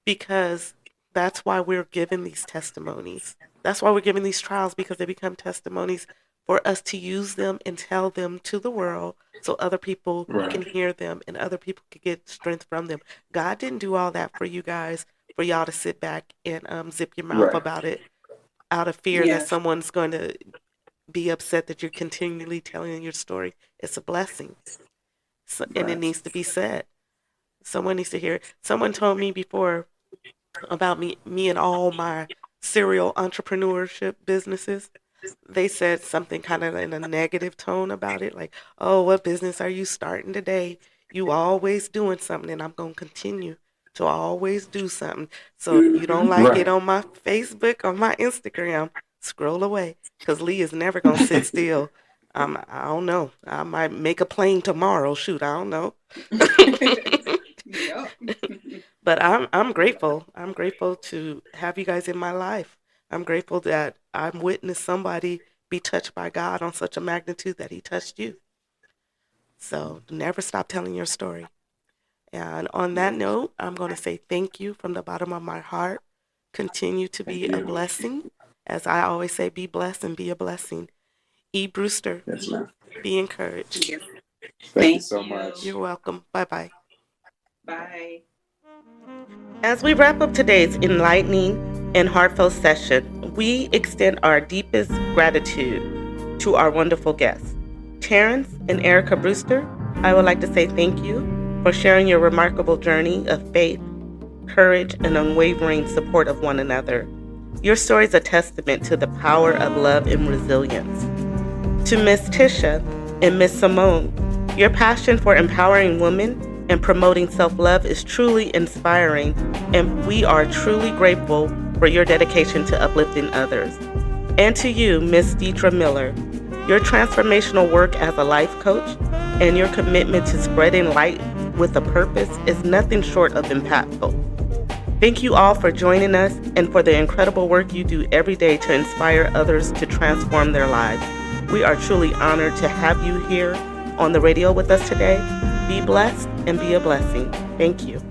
B: because that's why we're given these testimonies. That's why we're given these trials, because they become testimonies for us to use them and tell them to the world, so other people can
M: Right.
B: hear them and other people can get strength from them. God didn't do all that for you guys, for y'all to sit back and zip your mouth
M: Right.
B: about it out of fear that someone's going to be upset that you're continually telling your story. It's a blessing. So, and it
M: Right.
B: needs to be said. Someone needs to hear it. Someone told me before about me and all my serial entrepreneurship businesses. They said something kind of in a negative tone about it, like, "Oh, what business are you starting today? You always doing something, and I'm gonna continue to always do something. So if you don't like it
M: Right.
B: on my Facebook or my Instagram, scroll away, because Lee is never gonna sit still. I don't know. I might make a plane tomorrow. Shoot, I don't know."
N: Yep.
B: But I'm grateful. I'm grateful to have you guys in my life. I'm grateful that I'm witnessed somebody be touched by God on such a magnitude that he touched you. So never stop telling your story. And on that note, I'm going to say thank you from the bottom of my heart. Continue to be a blessing. As I always say, be blessed and be a blessing. E. Brewster,
M: Yes, ma'am.
B: be encouraged.
N: Yes.
M: Thank you so much.
B: You're welcome. Bye-bye.
N: Bye.
B: As we wrap up today's enlightening and heartfelt session, we extend our deepest gratitude to our wonderful guests. Terrence and Erica Brewster, I would like to say thank you for sharing your remarkable journey of faith, courage, and unwavering support of one another. Your story is a testament to the power of love and resilience. To Ms. Tisha and Ms. Symone, your passion for empowering women and promoting self-love is truly inspiring, and we are truly grateful for your dedication to uplifting others. And to you, Ms. Deitra Miller, your transformational work as a life coach and your commitment to spreading light with a purpose is nothing short of impactful. Thank you all for joining us and for the incredible work you do every day to inspire others to transform their lives. We are truly honored to have you here on the radio with us today. Be blessed and be a blessing. Thank you.